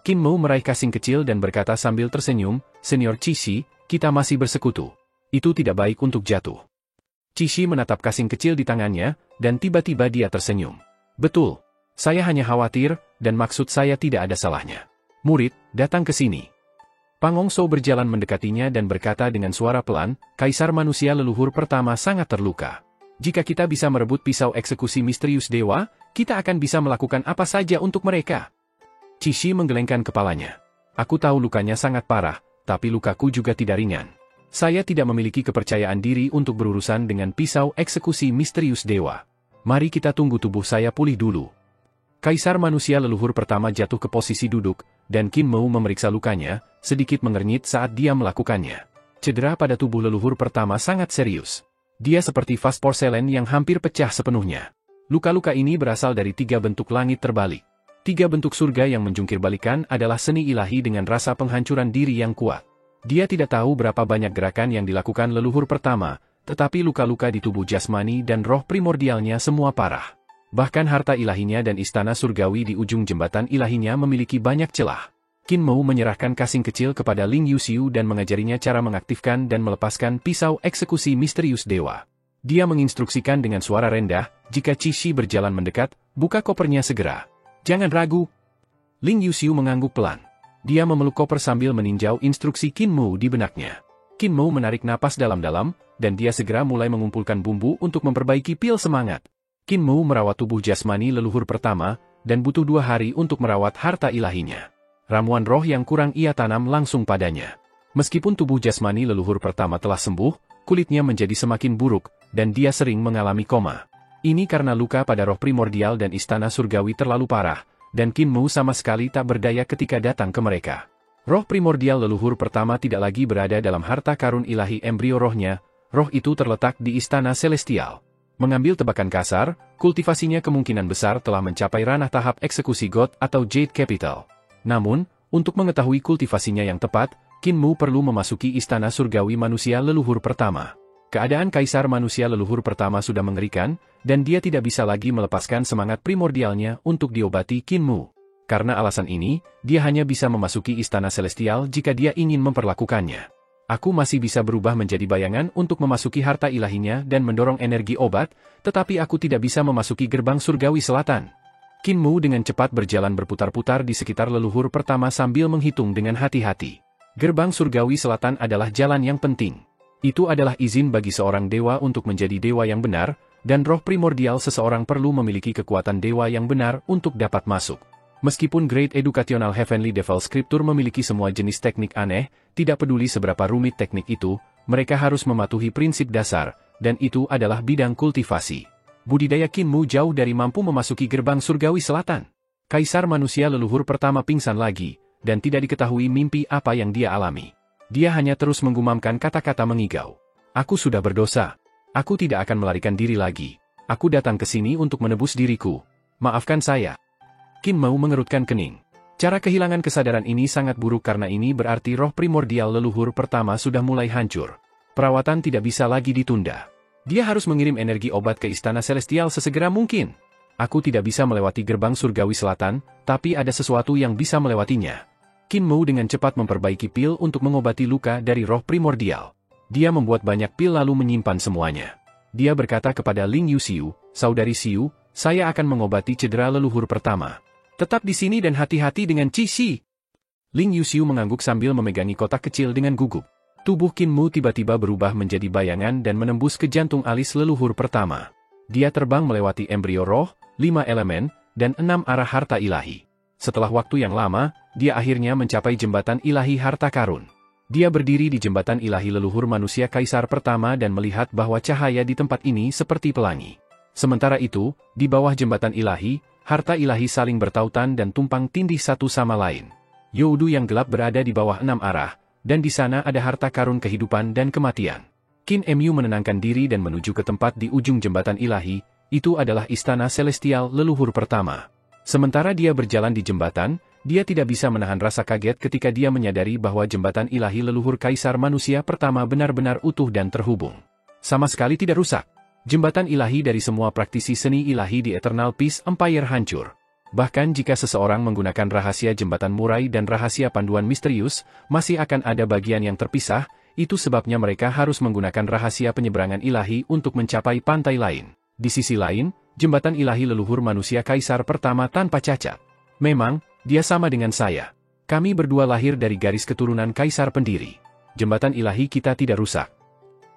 Qin Mu meraih kasing kecil dan berkata sambil tersenyum, "Senior Cishi, kita masih bersekutu. Itu tidak baik untuk jatuh." Cishi menatap kasing kecil di tangannya, dan tiba-tiba dia tersenyum. "Betul. Saya hanya khawatir, dan maksud saya tidak ada salahnya. Murid, datang ke sini." Pang Hongshou berjalan mendekatinya dan berkata dengan suara pelan, "Kaisar Manusia leluhur pertama sangat terluka. Jika kita bisa merebut pisau eksekusi misterius dewa, kita akan bisa melakukan apa saja untuk mereka." Cishi menggelengkan kepalanya. "Aku tahu lukanya sangat parah, tapi lukaku juga tidak ringan. Saya tidak memiliki kepercayaan diri untuk berurusan dengan pisau eksekusi misterius dewa. Mari kita tunggu tubuh saya pulih dulu." Kaisar Manusia leluhur pertama jatuh ke posisi duduk, dan Qin Mu memeriksa lukanya, sedikit mengernyit saat dia melakukannya. Cedera pada tubuh leluhur pertama sangat serius. Dia seperti vas porselen yang hampir pecah sepenuhnya. Luka-luka ini berasal dari 3 bentuk langit terbalik. 3 bentuk surga yang menjungkir balikan adalah seni ilahi dengan rasa penghancuran diri yang kuat. Dia tidak tahu berapa banyak gerakan yang dilakukan leluhur pertama, tetapi luka-luka di tubuh jasmani dan roh primordialnya semua parah. Bahkan harta ilahinya dan istana surgawi di ujung jembatan ilahinya memiliki banyak celah. Qin Mu menyerahkan kasing kecil kepada Ling Yuxiu dan mengajarinya cara mengaktifkan dan melepaskan pisau eksekusi misterius dewa. Dia menginstruksikan dengan suara rendah, "Jika Cishi berjalan mendekat, buka kopernya segera. Jangan ragu." Ling Yuxiu mengangguk pelan. Dia memeluk koper sambil meninjau instruksi Qin Mu di benaknya. Qin Mu menarik napas dalam-dalam, dan dia segera mulai mengumpulkan bumbu untuk memperbaiki pil semangat. Qin Mu merawat tubuh jasmani leluhur pertama, dan butuh 2 hari untuk merawat harta ilahinya. Ramuan roh yang kurang ia tanam langsung padanya. Meskipun tubuh jasmani leluhur pertama telah sembuh, kulitnya menjadi semakin buruk, dan dia sering mengalami koma. Ini karena luka pada roh primordial dan istana surgawi terlalu parah, dan Qin Mu sama sekali tak berdaya ketika datang ke mereka. Roh primordial leluhur pertama tidak lagi berada dalam harta karun ilahi embrio rohnya, roh itu terletak di istana celestial. Mengambil tebakan kasar, kultivasinya kemungkinan besar telah mencapai ranah tahap eksekusi God atau Jade Capital. Namun, untuk mengetahui kultivasinya yang tepat, Qin Mu perlu memasuki istana surgawi manusia leluhur pertama. Keadaan Kaisar Manusia leluhur pertama sudah mengerikan, dan dia tidak bisa lagi melepaskan semangat primordialnya untuk diobati Qin Mu. Karena alasan ini, dia hanya bisa memasuki istana celestial jika dia ingin memperlakukannya. Aku masih bisa berubah menjadi bayangan untuk memasuki harta ilahinya dan mendorong energi obat, tetapi aku tidak bisa memasuki gerbang surgawi selatan. Qin Mu dengan cepat berjalan berputar-putar di sekitar leluhur pertama sambil menghitung dengan hati-hati. Gerbang surgawi selatan adalah jalan yang penting. Itu adalah izin bagi seorang dewa untuk menjadi dewa yang benar, dan roh primordial seseorang perlu memiliki kekuatan dewa yang benar untuk dapat masuk. Meskipun Great Educational Heavenly Devil Scripture memiliki semua jenis teknik aneh, tidak peduli seberapa rumit teknik itu, mereka harus mematuhi prinsip dasar, dan itu adalah bidang kultivasi. Budidaya Qin Mu jauh dari mampu memasuki gerbang surgawi selatan. Kaisar Manusia leluhur pertama pingsan lagi, dan tidak diketahui mimpi apa yang dia alami. Dia hanya terus menggumamkan kata-kata mengigau. "Aku sudah berdosa. Aku tidak akan melarikan diri lagi. Aku datang ke sini untuk menebus diriku. Maafkan saya." Qin Mu mengerutkan kening. Cara kehilangan kesadaran ini sangat buruk karena ini berarti roh primordial leluhur pertama sudah mulai hancur. Perawatan tidak bisa lagi ditunda. Dia harus mengirim energi obat ke Istana Celestial sesegera mungkin. Aku tidak bisa melewati gerbang surgawi selatan, tapi ada sesuatu yang bisa melewatinya. Qin Mu dengan cepat memperbaiki pil untuk mengobati luka dari roh primordial. Dia membuat banyak pil lalu menyimpan semuanya. Dia berkata kepada Ling Yuxiu, "Saudari Xiu, saya akan mengobati cedera leluhur pertama. Tetap di sini dan hati-hati dengan Qi Shi." Ling Yuxiu mengangguk sambil memegangi kotak kecil dengan gugup. Tubuh Qin Mu tiba-tiba berubah menjadi bayangan dan menembus ke jantung alis leluhur pertama. Dia terbang melewati embrio roh, 5 elemen, dan 6 arah harta ilahi. Setelah waktu yang lama, dia akhirnya mencapai jembatan ilahi harta karun. Dia berdiri di jembatan ilahi leluhur manusia kaisar pertama dan melihat bahwa cahaya di tempat ini seperti pelangi. Sementara itu, di bawah jembatan ilahi, harta ilahi saling bertautan dan tumpang tindih satu sama lain. Youdu yang gelap berada di bawah 6 arah, dan di sana ada harta karun kehidupan dan kematian. Qin Mu menenangkan diri dan menuju ke tempat di ujung jembatan ilahi, itu adalah Istana Celestial leluhur pertama. Sementara dia berjalan di jembatan, dia tidak bisa menahan rasa kaget ketika dia menyadari bahwa jembatan ilahi leluhur kaisar manusia pertama benar-benar utuh dan terhubung. Sama sekali tidak rusak. Jembatan ilahi dari semua praktisi seni ilahi di Eternal Peace Empire hancur. Bahkan jika seseorang menggunakan rahasia jembatan murai dan rahasia panduan misterius, masih akan ada bagian yang terpisah, itu sebabnya mereka harus menggunakan rahasia penyeberangan ilahi untuk mencapai pantai lain. Di sisi lain, jembatan ilahi leluhur manusia kaisar pertama tanpa cacat. Memang, dia sama dengan saya. Kami berdua lahir dari garis keturunan kaisar pendiri. Jembatan ilahi kita tidak rusak.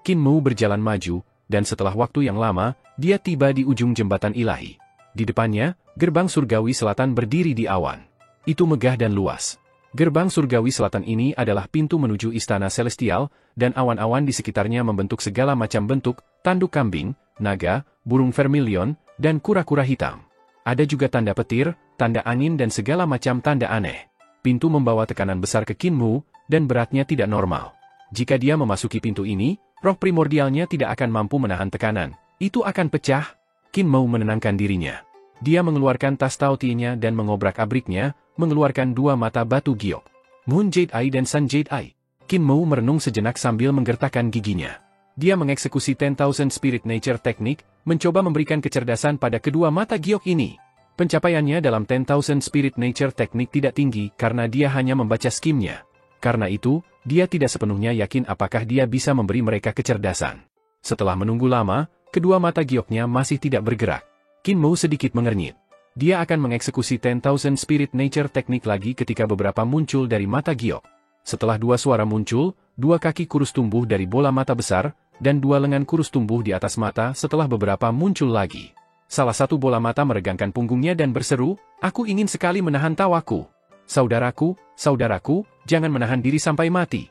Qin Mu berjalan maju, dan setelah waktu yang lama, dia tiba di ujung jembatan ilahi. Di depannya, gerbang surgawi selatan berdiri di awan. Itu megah dan luas. Gerbang surgawi selatan ini adalah pintu menuju Istana Celestial, dan awan-awan di sekitarnya membentuk segala macam bentuk, tanduk kambing, naga, burung vermilion, dan kura-kura hitam. Ada juga tanda petir, tanda angin dan segala macam tanda aneh. Pintu membawa tekanan besar ke Qin Mu, dan beratnya tidak normal. Jika dia memasuki pintu ini, roh primordialnya tidak akan mampu menahan tekanan. Itu akan pecah. Qin Mu menenangkan dirinya. Dia mengeluarkan tas Taotie-nya dan mengobrak-abriknya, mengeluarkan 2 mata batu giok. Moon Jade Eye dan Sun Jade Eye. Qin Mu merenung sejenak sambil menggertakkan giginya. Dia mengeksekusi 10,000 Spirit Nature Technique, mencoba memberikan kecerdasan pada kedua mata giok ini. Pencapaiannya dalam 10,000 Spirit Nature Technique tidak tinggi karena dia hanya membaca skimnya. Karena itu, dia tidak sepenuhnya yakin apakah dia bisa memberi mereka kecerdasan. Setelah menunggu lama, kedua mata gioknya masih tidak bergerak. Qin Mu sedikit mengernyit. Dia akan mengeksekusi 10,000 Spirit Nature Technique lagi ketika beberapa muncul dari mata giok. Setelah 2 suara muncul, 2 kaki kurus tumbuh dari bola mata besar, dan 2 lengan kurus tumbuh di atas mata setelah beberapa muncul lagi. Salah satu bola mata meregangkan punggungnya dan berseru, "Aku ingin sekali menahan tawaku. Saudaraku, saudaraku, jangan menahan diri sampai mati."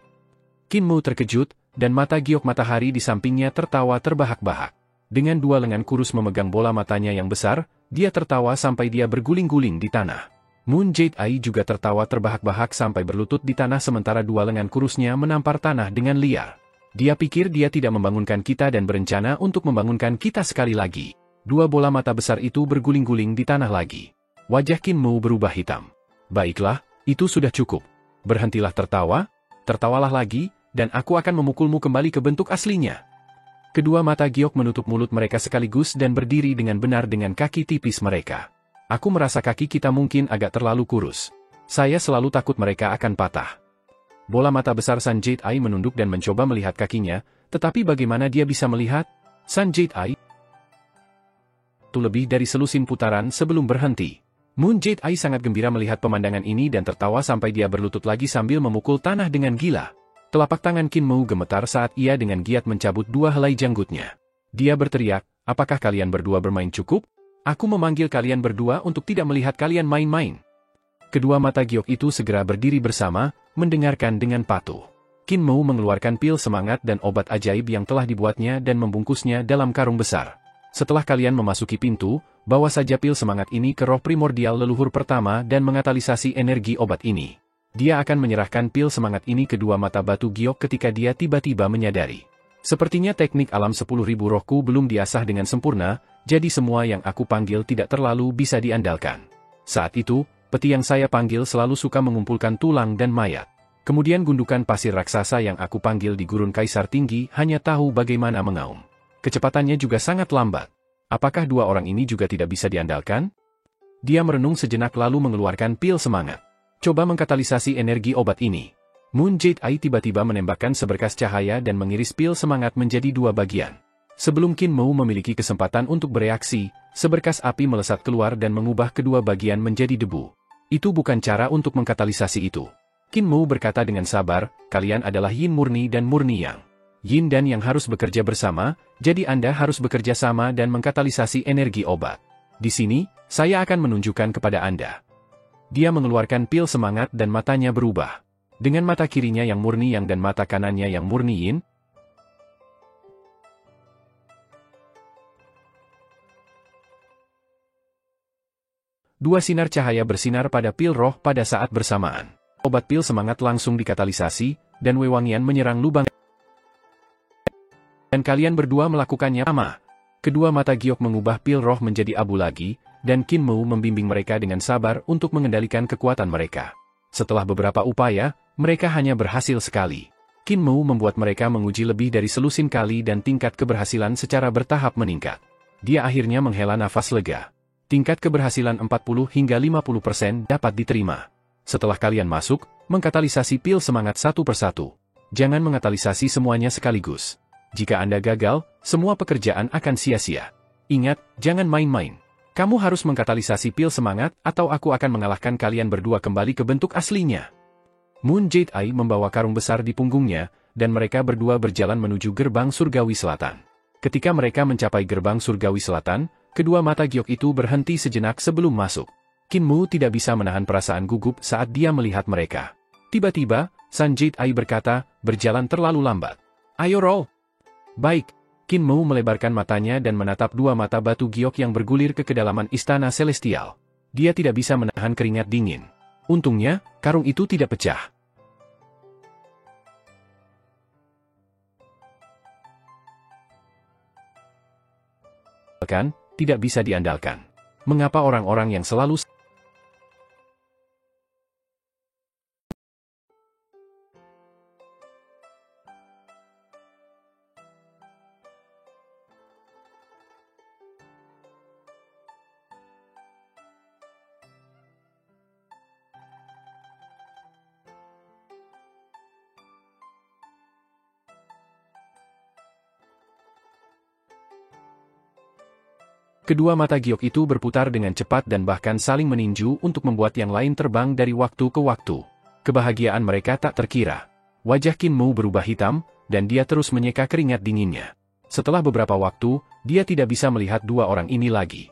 Qin Mu terkejut, dan mata giok matahari di sampingnya tertawa terbahak-bahak. Dengan 2 lengan kurus memegang bola matanya yang besar, dia tertawa sampai dia berguling-guling di tanah. Moon Jade Eye juga tertawa terbahak-bahak sampai berlutut di tanah sementara 2 lengan kurusnya menampar tanah dengan liar. Dia pikir dia tidak membangunkan kita dan berencana untuk membangunkan kita sekali lagi. 2 bola mata besar itu berguling-guling di tanah lagi. Wajah Qin Mu berubah hitam. "Baiklah, itu sudah cukup. Berhentilah tertawa, tertawalah lagi, dan aku akan memukulmu kembali ke bentuk aslinya." Kedua mata giok menutup mulut mereka sekaligus dan berdiri dengan benar dengan kaki tipis mereka. "Aku merasa kaki kita mungkin agak terlalu kurus. Saya selalu takut mereka akan patah." Bola mata besar Sun Jade Eye menunduk dan mencoba melihat kakinya, tetapi bagaimana dia bisa melihat? Sun Jade Eye itu lebih dari selusin putaran sebelum berhenti. Moon Jade Eye sangat gembira melihat pemandangan ini dan tertawa sampai dia berlutut lagi sambil memukul tanah dengan gila. Telapak tangan Qin Mu gemetar saat ia dengan giat mencabut 2 helai janggutnya. Dia berteriak, "Apakah kalian berdua bermain cukup? Aku memanggil kalian berdua untuk tidak melihat kalian main-main." Kedua mata giok itu segera berdiri bersama, mendengarkan dengan patuh. Qin Mu mengeluarkan pil semangat dan obat ajaib yang telah dibuatnya dan membungkusnya dalam karung besar. "Setelah kalian memasuki pintu, bawa saja pil semangat ini ke roh primordial leluhur pertama dan mengatalisasi energi obat ini." Dia akan menyerahkan pil semangat ini ke 2 mata batu giok ketika dia tiba-tiba menyadari. Sepertinya teknik alam 10.000 rohku belum diasah dengan sempurna, jadi semua yang aku panggil tidak terlalu bisa diandalkan. Saat itu, Peti yang saya panggil selalu suka mengumpulkan tulang dan mayat. Kemudian gundukan pasir raksasa yang aku panggil di gurun kaisar tinggi hanya tahu bagaimana mengaum. Kecepatannya juga sangat lambat. Apakah dua orang ini juga tidak bisa diandalkan? Dia merenung sejenak lalu mengeluarkan pil semangat. Coba mengkatalisasi energi obat ini. Moon Jade Eye tiba-tiba menembakkan seberkas cahaya dan mengiris pil semangat menjadi dua bagian. Sebelum Qin Mou memiliki kesempatan untuk bereaksi, seberkas api melesat keluar dan mengubah kedua bagian menjadi debu. Itu bukan cara untuk mengkatalisasi itu. Qin Mou berkata dengan sabar, kalian adalah Yin murni dan murni Yang. Yin dan Yang harus bekerja bersama, jadi Anda harus bekerja sama dan mengkatalisasi energi obat. Di sini, saya akan menunjukkan kepada Anda. Dia mengeluarkan pil semangat dan matanya berubah. Dengan mata kirinya yang murni Yang dan mata kanannya yang murni Yin, dua sinar cahaya bersinar pada pil roh pada saat bersamaan. Obat pil semangat langsung dikatalisasi, dan wewangian menyerang lubang. Dan kalian berdua melakukannya sama. Kedua mata giok mengubah pil roh menjadi abu lagi, dan Qin Mou membimbing mereka dengan sabar untuk mengendalikan kekuatan mereka. Setelah beberapa upaya, mereka hanya berhasil sekali. Qin Mou membuat mereka menguji lebih dari selusin kali dan tingkat keberhasilan secara bertahap meningkat. Dia akhirnya menghela nafas lega. Tingkat keberhasilan 40 hingga 50% dapat diterima. Setelah kalian masuk, mengkatalisasi pil semangat satu persatu. Jangan mengkatalisasi semuanya sekaligus. Jika Anda gagal, semua pekerjaan akan sia-sia. Ingat, jangan main-main. Kamu harus mengkatalisasi pil semangat atau aku akan mengalahkan kalian berdua kembali ke bentuk aslinya. Moon Jade Eye membawa karung besar di punggungnya, dan mereka berdua berjalan menuju gerbang surgawi selatan. Ketika mereka mencapai gerbang surgawi selatan, kedua mata giok itu berhenti sejenak sebelum masuk. Qin Mou tidak bisa menahan perasaan gugup saat dia melihat mereka. Tiba-tiba, Sun Jade Eye berkata, berjalan terlalu lambat. Ayo roll. Baik. Qin Mou melebarkan matanya dan menatap dua mata batu giok yang bergulir ke kedalaman istana celestial. Dia tidak bisa menahan keringat dingin. Untungnya, karung itu tidak pecah. Tidak bisa diandalkan. Mengapa orang-orang yang selalu Kedua mata giok itu berputar dengan cepat dan bahkan saling meninju untuk membuat yang lain terbang dari waktu ke waktu. Kebahagiaan mereka tak terkira. Wajah Qin Mou berubah hitam, dan dia terus menyeka keringat dinginnya. Setelah beberapa waktu, dia tidak bisa melihat dua orang ini lagi.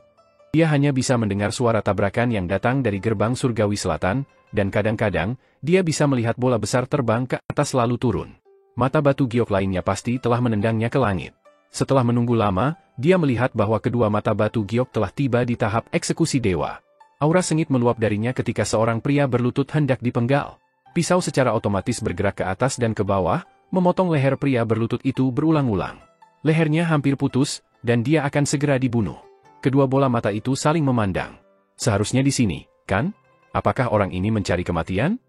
Dia hanya bisa mendengar suara tabrakan yang datang dari gerbang surgawi selatan, dan kadang-kadang, dia bisa melihat bola besar terbang ke atas lalu turun. Mata batu giok lainnya pasti telah menendangnya ke langit. Setelah menunggu lama, dia melihat bahwa kedua mata batu giok telah tiba di tahap eksekusi dewa. Aura sengit meluap darinya ketika seorang pria berlutut hendak dipenggal. Pisau secara otomatis bergerak ke atas dan ke bawah, memotong leher pria berlutut itu berulang-ulang. Lehernya hampir putus, dan dia akan segera dibunuh. Kedua bola mata itu saling memandang. Seharusnya di sini, kan? Apakah orang ini mencari kematian?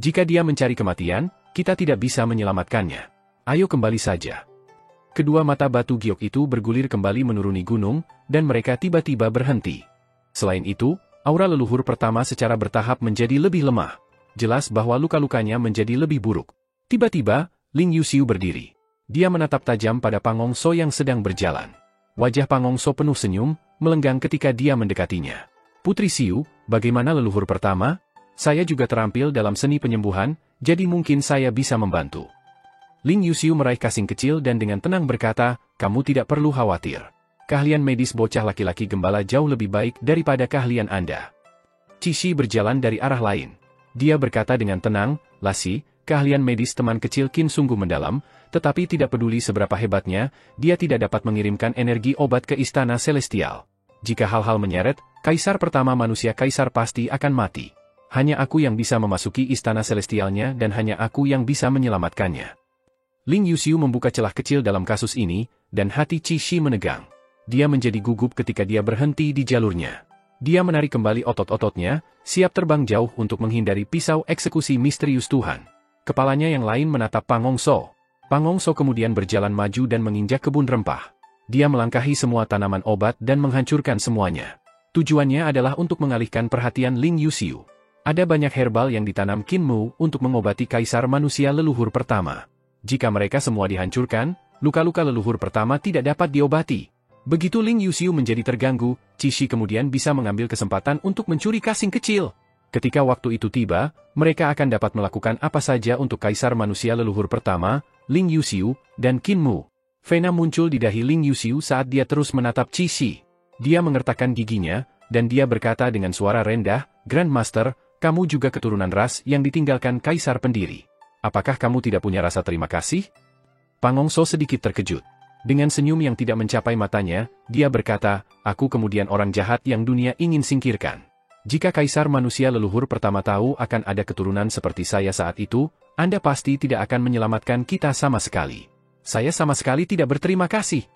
Jika dia mencari kematian, kita tidak bisa menyelamatkannya. Ayo kembali saja. Kedua mata batu giok itu bergulir kembali menuruni gunung, dan mereka tiba-tiba berhenti. Selain itu, aura leluhur pertama secara bertahap menjadi lebih lemah. Jelas bahwa luka-lukanya menjadi lebih buruk. Tiba-tiba, Ling Yuxiu berdiri. Dia menatap tajam pada Pangong So yang sedang berjalan. Wajah Pangong So penuh senyum, melenggang ketika dia mendekatinya. Putri Xiu, bagaimana leluhur pertama? Saya juga terampil dalam seni penyembuhan, jadi mungkin saya bisa membantu. Ling Yuxiu meraih kasing kecil dan dengan tenang berkata, kamu tidak perlu khawatir. Keahlian medis bocah laki-laki gembala jauh lebih baik daripada keahlian Anda. Cishi berjalan dari arah lain. Dia berkata dengan tenang, Lasi, keahlian medis teman kecil Qin sungguh mendalam, tetapi tidak peduli seberapa hebatnya, dia tidak dapat mengirimkan energi obat ke istana celestial. Jika hal-hal menyeret, kaisar pertama manusia kaisar pasti akan mati. Hanya aku yang bisa memasuki istana celestialnya dan hanya aku yang bisa menyelamatkannya. Ling Yuxiu membuka celah kecil dalam kasus ini, dan hati Cishi menegang. Dia menjadi gugup ketika dia berhenti di jalurnya. Dia menarik kembali otot-ototnya, siap terbang jauh untuk menghindari pisau eksekusi misterius Tuhan. Kepalanya yang lain menatap Pangongso. Pangongso kemudian berjalan maju dan menginjak kebun rempah. Dia melangkahi semua tanaman obat dan menghancurkan semuanya. Tujuannya adalah untuk mengalihkan perhatian Ling Yuxiu. Ada banyak herbal yang ditanam Qin Mu untuk mengobati kaisar manusia leluhur pertama. Jika mereka semua dihancurkan, luka-luka leluhur pertama tidak dapat diobati. Begitu Ling Yuxiu menjadi terganggu, Qixi kemudian bisa mengambil kesempatan untuk mencuri kasing kecil. Ketika waktu itu tiba, mereka akan dapat melakukan apa saja untuk kaisar manusia leluhur pertama, Ling Yuxiu, dan Qin Mu. Vena muncul di dahi Ling Yuxiu saat dia terus menatap Qixi. Dia mengertakkan giginya, dan dia berkata dengan suara rendah, "Grandmaster, kamu juga keturunan ras yang ditinggalkan kaisar pendiri. Apakah kamu tidak punya rasa terima kasih?" Pangongso sedikit terkejut. Dengan senyum yang tidak mencapai matanya, dia berkata, "Aku kemudian orang jahat yang dunia ingin singkirkan. Jika kaisar manusia leluhur pertama tahu akan ada keturunan seperti saya saat itu, Anda pasti tidak akan menyelamatkan kita sama sekali. Saya sama sekali tidak berterima kasih."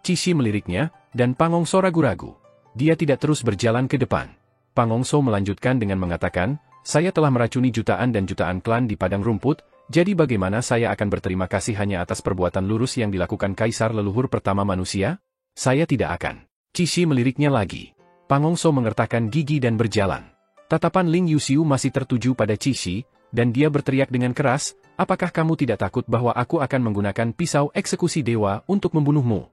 Qixi meliriknya, dan Pangongso ragu-ragu. Dia tidak terus berjalan ke depan. Pangongso melanjutkan dengan mengatakan, "Saya telah meracuni jutaan dan jutaan klan di padang rumput, jadi bagaimana saya akan berterima kasih hanya atas perbuatan lurus yang dilakukan kaisar leluhur pertama manusia? Saya tidak akan." Qixi meliriknya lagi. Pangongso mengertakkan gigi dan berjalan. Tatapan Ling Yuxiu masih tertuju pada Qixi, dan dia berteriak dengan keras, "Apakah kamu tidak takut bahwa aku akan menggunakan pisau eksekusi dewa untuk membunuhmu?"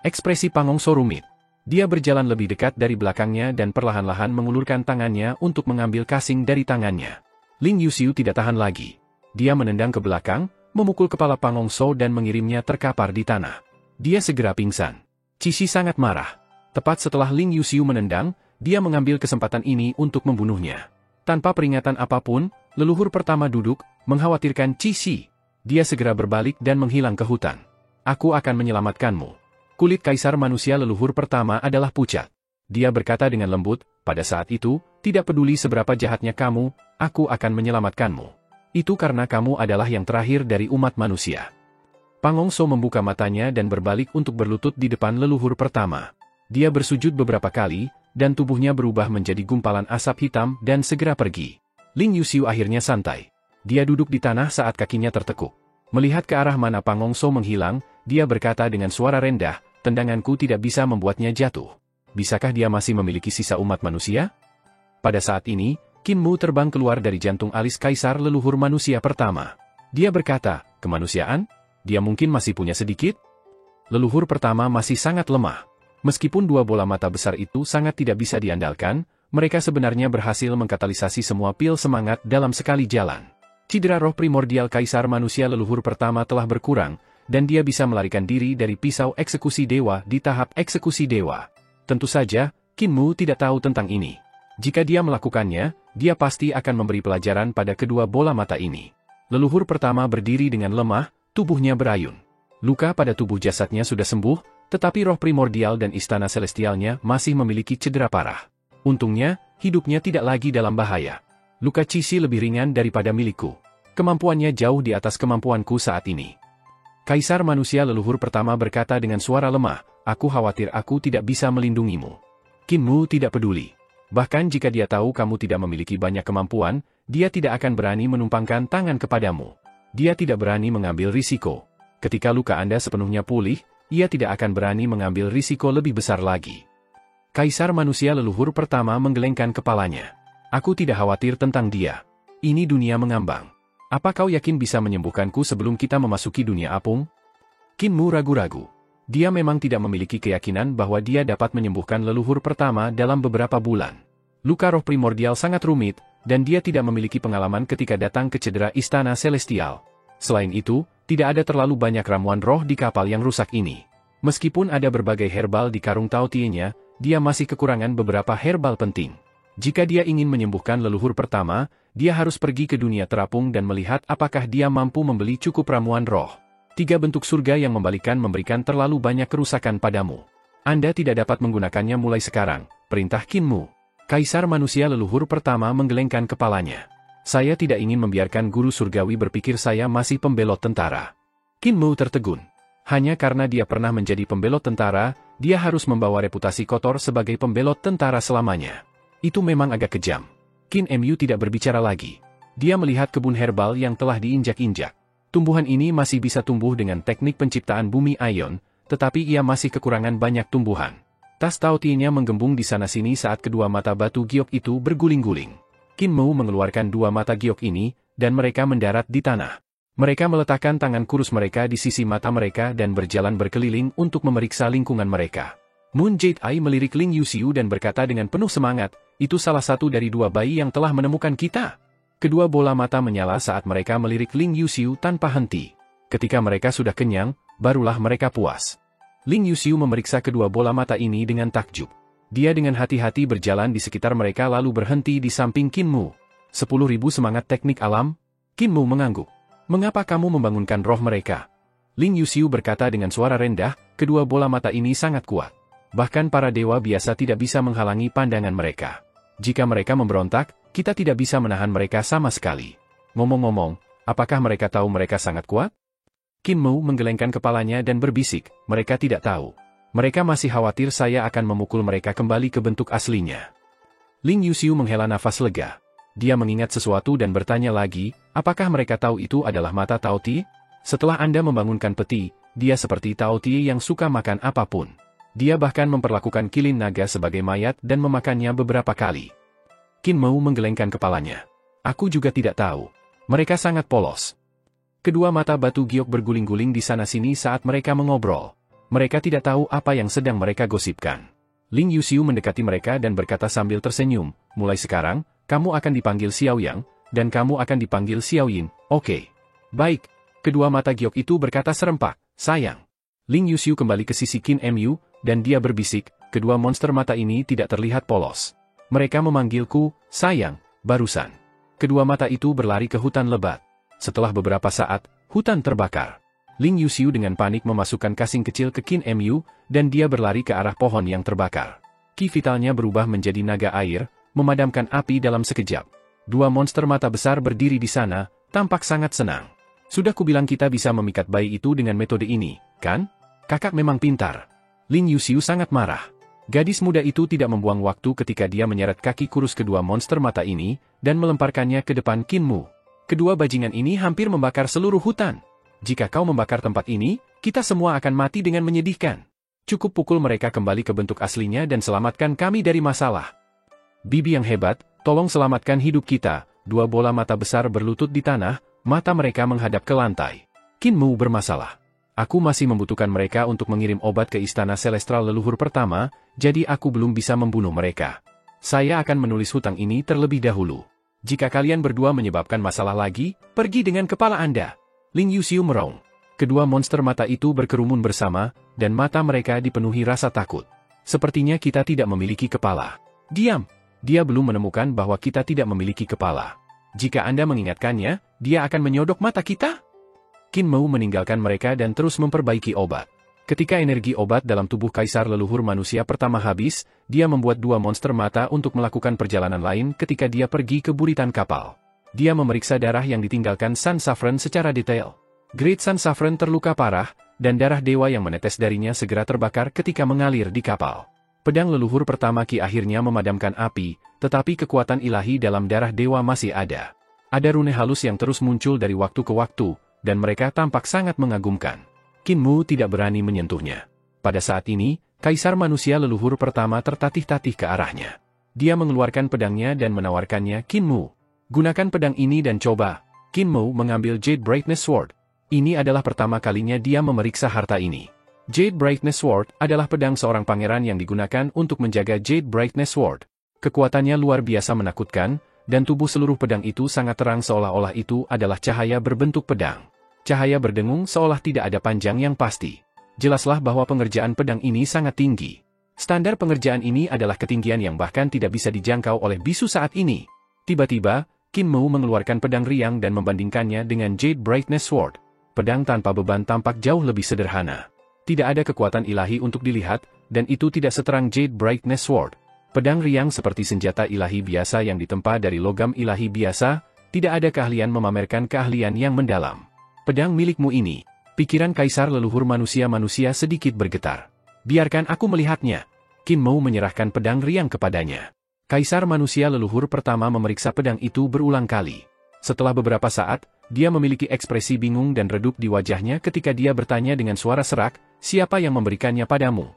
Ekspresi Pangongso rumit. Dia berjalan lebih dekat dari belakangnya dan perlahan-lahan mengulurkan tangannya untuk mengambil kasing dari tangannya. Ling Yuxiu tidak tahan lagi. Dia menendang ke belakang, memukul kepala Pangongso dan mengirimnya terkapar di tanah. Dia segera pingsan. Qixi sangat marah. Tepat setelah Ling Yuxiu menendang, dia mengambil kesempatan ini untuk membunuhnya. Tanpa peringatan apapun, leluhur pertama duduk, mengkhawatirkan Qixi. Dia segera berbalik dan menghilang ke hutan. "Aku akan menyelamatkanmu. Kulit kaisar manusia leluhur pertama adalah pucat." Dia berkata dengan lembut, "Pada saat itu, tidak peduli seberapa jahatnya kamu, aku akan menyelamatkanmu. Itu karena kamu adalah yang terakhir dari umat manusia." Pangongso membuka matanya dan berbalik untuk berlutut di depan leluhur pertama. Dia bersujud beberapa kali, dan tubuhnya berubah menjadi gumpalan asap hitam dan segera pergi. Ling Yuxiu akhirnya santai. Dia duduk di tanah saat kakinya tertekuk. Melihat ke arah mana Pangongso menghilang, dia berkata dengan suara rendah, "Tendanganku tidak bisa membuatnya jatuh. Bisakah dia masih memiliki sisa umat manusia?" Pada saat ini, Qin Mu terbang keluar dari jantung alis kaisar leluhur manusia pertama. Dia berkata, "Kemanusiaan? Dia mungkin masih punya sedikit?" Leluhur pertama masih sangat lemah. Meskipun dua bola mata besar itu sangat tidak bisa diandalkan, mereka sebenarnya berhasil mengkatalisasi semua pil semangat dalam sekali jalan. Cedera roh primordial kaisar manusia leluhur pertama telah berkurang, dan dia bisa melarikan diri dari pisau eksekusi dewa di tahap eksekusi dewa. Tentu saja, Qin Mu tidak tahu tentang ini. Jika dia melakukannya, dia pasti akan memberi pelajaran pada kedua bola mata ini. Leluhur pertama berdiri dengan lemah, tubuhnya berayun. Luka pada tubuh jasadnya sudah sembuh, tetapi roh primordial dan istana celestialnya masih memiliki cedera parah. Untungnya, hidupnya tidak lagi dalam bahaya. Luka Qixi lebih ringan daripada milikku. Kemampuannya jauh di atas kemampuanku saat ini. Kaisar manusia leluhur pertama berkata dengan suara lemah, "Aku khawatir aku tidak bisa melindungimu." Qin Mu tidak peduli. Bahkan jika dia tahu kamu tidak memiliki banyak kemampuan, dia tidak akan berani menumpangkan tangan kepadamu. Dia tidak berani mengambil risiko. Ketika luka Anda sepenuhnya pulih, ia tidak akan berani mengambil risiko lebih besar lagi. Kaisar manusia leluhur pertama menggelengkan kepalanya. "Aku tidak khawatir tentang dia. Ini dunia mengambang. Apa kau yakin bisa menyembuhkanku sebelum kita memasuki dunia apung?" Qin Mu ragu-ragu. Dia memang tidak memiliki keyakinan bahwa dia dapat menyembuhkan leluhur pertama dalam beberapa bulan. Luka roh primordial sangat rumit, dan dia tidak memiliki pengalaman ketika datang ke cedera istana celestial. Selain itu, tidak ada terlalu banyak ramuan roh di kapal yang rusak ini. Meskipun ada berbagai herbal di karung Tao Tie-nya, dia masih kekurangan beberapa herbal penting. Jika dia ingin menyembuhkan leluhur pertama, dia harus pergi ke dunia terapung dan melihat apakah dia mampu membeli cukup ramuan roh. 3 bentuk surga yang membalikan memberikan terlalu banyak kerusakan padamu. Anda tidak dapat menggunakannya mulai sekarang, perintah Qin Mu. Kaisar manusia leluhur pertama menggelengkan kepalanya. "Saya tidak ingin membiarkan guru surgawi berpikir saya masih pembelot tentara." Qin Mu tertegun. Hanya karena dia pernah menjadi pembelot tentara, dia harus membawa reputasi kotor sebagai pembelot tentara selamanya. Itu memang agak kejam. Qin Mu tidak berbicara lagi. Dia melihat kebun herbal yang telah diinjak-injak. Tumbuhan ini masih bisa tumbuh dengan teknik penciptaan bumi Aion, tetapi ia masih kekurangan banyak tumbuhan. Tas Taotie-nya menggembung di sana-sini saat kedua mata batu giok itu berguling-guling. Qin Mu mengeluarkan dua mata giok ini, dan mereka mendarat di tanah. Mereka meletakkan tangan kurus mereka di sisi mata mereka dan berjalan berkeliling untuk memeriksa lingkungan mereka. Moon Jade Eye melirik Ling Yuxiu dan berkata dengan penuh semangat, "Itu salah satu dari dua bayi yang telah menemukan kita." Kedua bola mata menyala saat mereka melirik Ling Yuxiu tanpa henti. Ketika mereka sudah kenyang, barulah mereka puas. Ling Yuxiu memeriksa kedua bola mata ini dengan takjub. Dia dengan hati-hati berjalan di sekitar mereka lalu berhenti di samping Qin Mu. 10.000 semangat teknik alam? Qin Mu mengangguk. Mengapa kamu membangunkan roh mereka? Ling Yuxiu berkata dengan suara rendah, kedua bola mata ini sangat kuat. Bahkan para dewa biasa tidak bisa menghalangi pandangan mereka. Jika mereka memberontak, kita tidak bisa menahan mereka sama sekali. Ngomong-ngomong, apakah mereka tahu mereka sangat kuat? Qin Mu menggelengkan kepalanya dan berbisik, mereka tidak tahu. Mereka masih khawatir saya akan memukul mereka kembali ke bentuk aslinya. Ling Yuxiu menghela nafas lega. Dia mengingat sesuatu dan bertanya lagi, apakah mereka tahu itu adalah mata Taotie? Setelah Anda membangunkan peti, dia seperti Taotie yang suka makan apapun. Dia bahkan memperlakukan kilin naga sebagai mayat dan memakannya beberapa kali. Qin Mu menggelengkan kepalanya. Aku juga tidak tahu. Mereka sangat polos. Kedua mata batu giok berguling-guling di sana-sini saat mereka mengobrol. Mereka tidak tahu apa yang sedang mereka gosipkan. Ling Yuxiu mendekati mereka dan berkata sambil tersenyum, mulai sekarang, kamu akan dipanggil Xiao Yang, dan kamu akan dipanggil Xiao Yin, oke. Baik. Kedua mata giok itu berkata serempak, sayang. Ling Yuxiu kembali ke sisi Qin Mu, dan dia berbisik, kedua monster mata ini tidak terlihat polos. Mereka memanggilku, sayang, barusan. Kedua mata itu berlari ke hutan lebat. Setelah beberapa saat, hutan terbakar. Ling Yuxiu dengan panik memasukkan kasing kecil ke Qin Mu, dan dia berlari ke arah pohon yang terbakar. Ki vitalnya berubah menjadi naga air, memadamkan api dalam sekejap. Dua monster mata besar berdiri di sana, tampak sangat senang. Sudah kubilang kita bisa memikat bayi itu dengan metode ini, kan? Kakak memang pintar. Ling Yuxiu sangat marah. Gadis muda itu tidak membuang waktu ketika dia menyeret kaki kurus kedua monster mata ini, dan melemparkannya ke depan Qin Mu. Kedua bajingan ini hampir membakar seluruh hutan. Jika kau membakar tempat ini, kita semua akan mati dengan menyedihkan. Cukup pukul mereka kembali ke bentuk aslinya dan selamatkan kami dari masalah. Bibi yang hebat, tolong selamatkan hidup kita. Dua bola mata besar berlutut di tanah, mata mereka menghadap ke lantai. Qin Mu bermasalah. Aku masih membutuhkan mereka untuk mengirim obat ke istana Celestial leluhur pertama, jadi aku belum bisa membunuh mereka. Saya akan menulis hutang ini terlebih dahulu. Jika kalian berdua menyebabkan masalah lagi, pergi dengan kepala Anda. Ling Yuxiu meraung. Kedua monster mata itu berkerumun bersama, dan mata mereka dipenuhi rasa takut. Sepertinya kita tidak memiliki kepala. Diam! Dia belum menemukan bahwa kita tidak memiliki kepala. Jika Anda mengingatkannya, dia akan menyodok mata kita? Qin Mu meninggalkan mereka dan terus memperbaiki obat. Ketika energi obat dalam tubuh kaisar leluhur manusia pertama habis, dia membuat dua monster mata untuk melakukan perjalanan lain ketika dia pergi ke buritan kapal. Dia memeriksa darah yang ditinggalkan Sun Saffron secara detail. Great Sun Saffron terluka parah, dan darah dewa yang menetes darinya segera terbakar ketika mengalir di kapal. Pedang leluhur pertama Qi akhirnya memadamkan api, tetapi kekuatan ilahi dalam darah dewa masih ada. Ada rune halus yang terus muncul dari waktu ke waktu, dan mereka tampak sangat mengagumkan. Qin Mu tidak berani menyentuhnya. Pada saat ini, kaisar manusia leluhur pertama tertatih-tatih ke arahnya. Dia mengeluarkan pedangnya dan menawarkannya Qin Mu. Gunakan pedang ini dan coba. Qin Mu mengambil Jade Brightness Sword. Ini adalah pertama kalinya dia memeriksa harta ini. Jade Brightness Sword adalah pedang seorang pangeran yang digunakan untuk menjaga Jade Brightness Sword. Kekuatannya luar biasa menakutkan, dan tubuh seluruh pedang itu sangat terang seolah-olah itu adalah cahaya berbentuk pedang. Cahaya berdengung seolah tidak ada panjang yang pasti. Jelaslah bahwa pengerjaan pedang ini sangat tinggi. Standar pengerjaan ini adalah ketinggian yang bahkan tidak bisa dijangkau oleh bisu saat ini. Tiba-tiba, Qin Mu mengeluarkan pedang riang dan membandingkannya dengan Jade Brightness Sword. Pedang tanpa beban tampak jauh lebih sederhana. Tidak ada kekuatan ilahi untuk dilihat, dan itu tidak seterang Jade Brightness Sword. Pedang riang seperti senjata ilahi biasa yang ditempa dari logam ilahi biasa, tidak ada keahlian memamerkan keahlian yang mendalam. Pedang milikmu ini. Pikiran kaisar leluhur manusia sedikit bergetar. Biarkan aku melihatnya. Qin Mou menyerahkan pedang riang kepadanya. Kaisar manusia leluhur pertama memeriksa pedang itu berulang kali. Setelah beberapa saat, dia memiliki ekspresi bingung dan redup di wajahnya ketika dia bertanya dengan suara serak, siapa yang memberikannya padamu?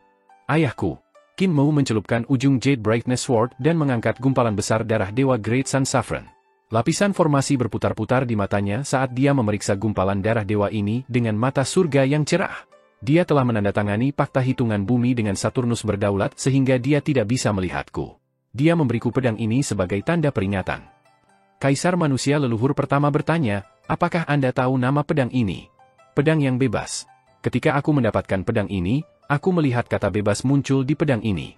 Ayahku. Qin Mou mencelupkan ujung Jade Brightness Sword dan mengangkat gumpalan besar darah Dewa Great Sun Saffron. Lapisan formasi berputar-putar di matanya saat dia memeriksa gumpalan darah dewa ini dengan mata surga yang cerah. Dia telah menandatangani fakta hitungan bumi dengan Saturnus berdaulat sehingga dia tidak bisa melihatku. Dia memberiku pedang ini sebagai tanda peringatan. Kaisar manusia leluhur pertama bertanya, apakah Anda tahu nama pedang ini? Pedang yang bebas. Ketika aku mendapatkan pedang ini, aku melihat kata bebas muncul di pedang ini.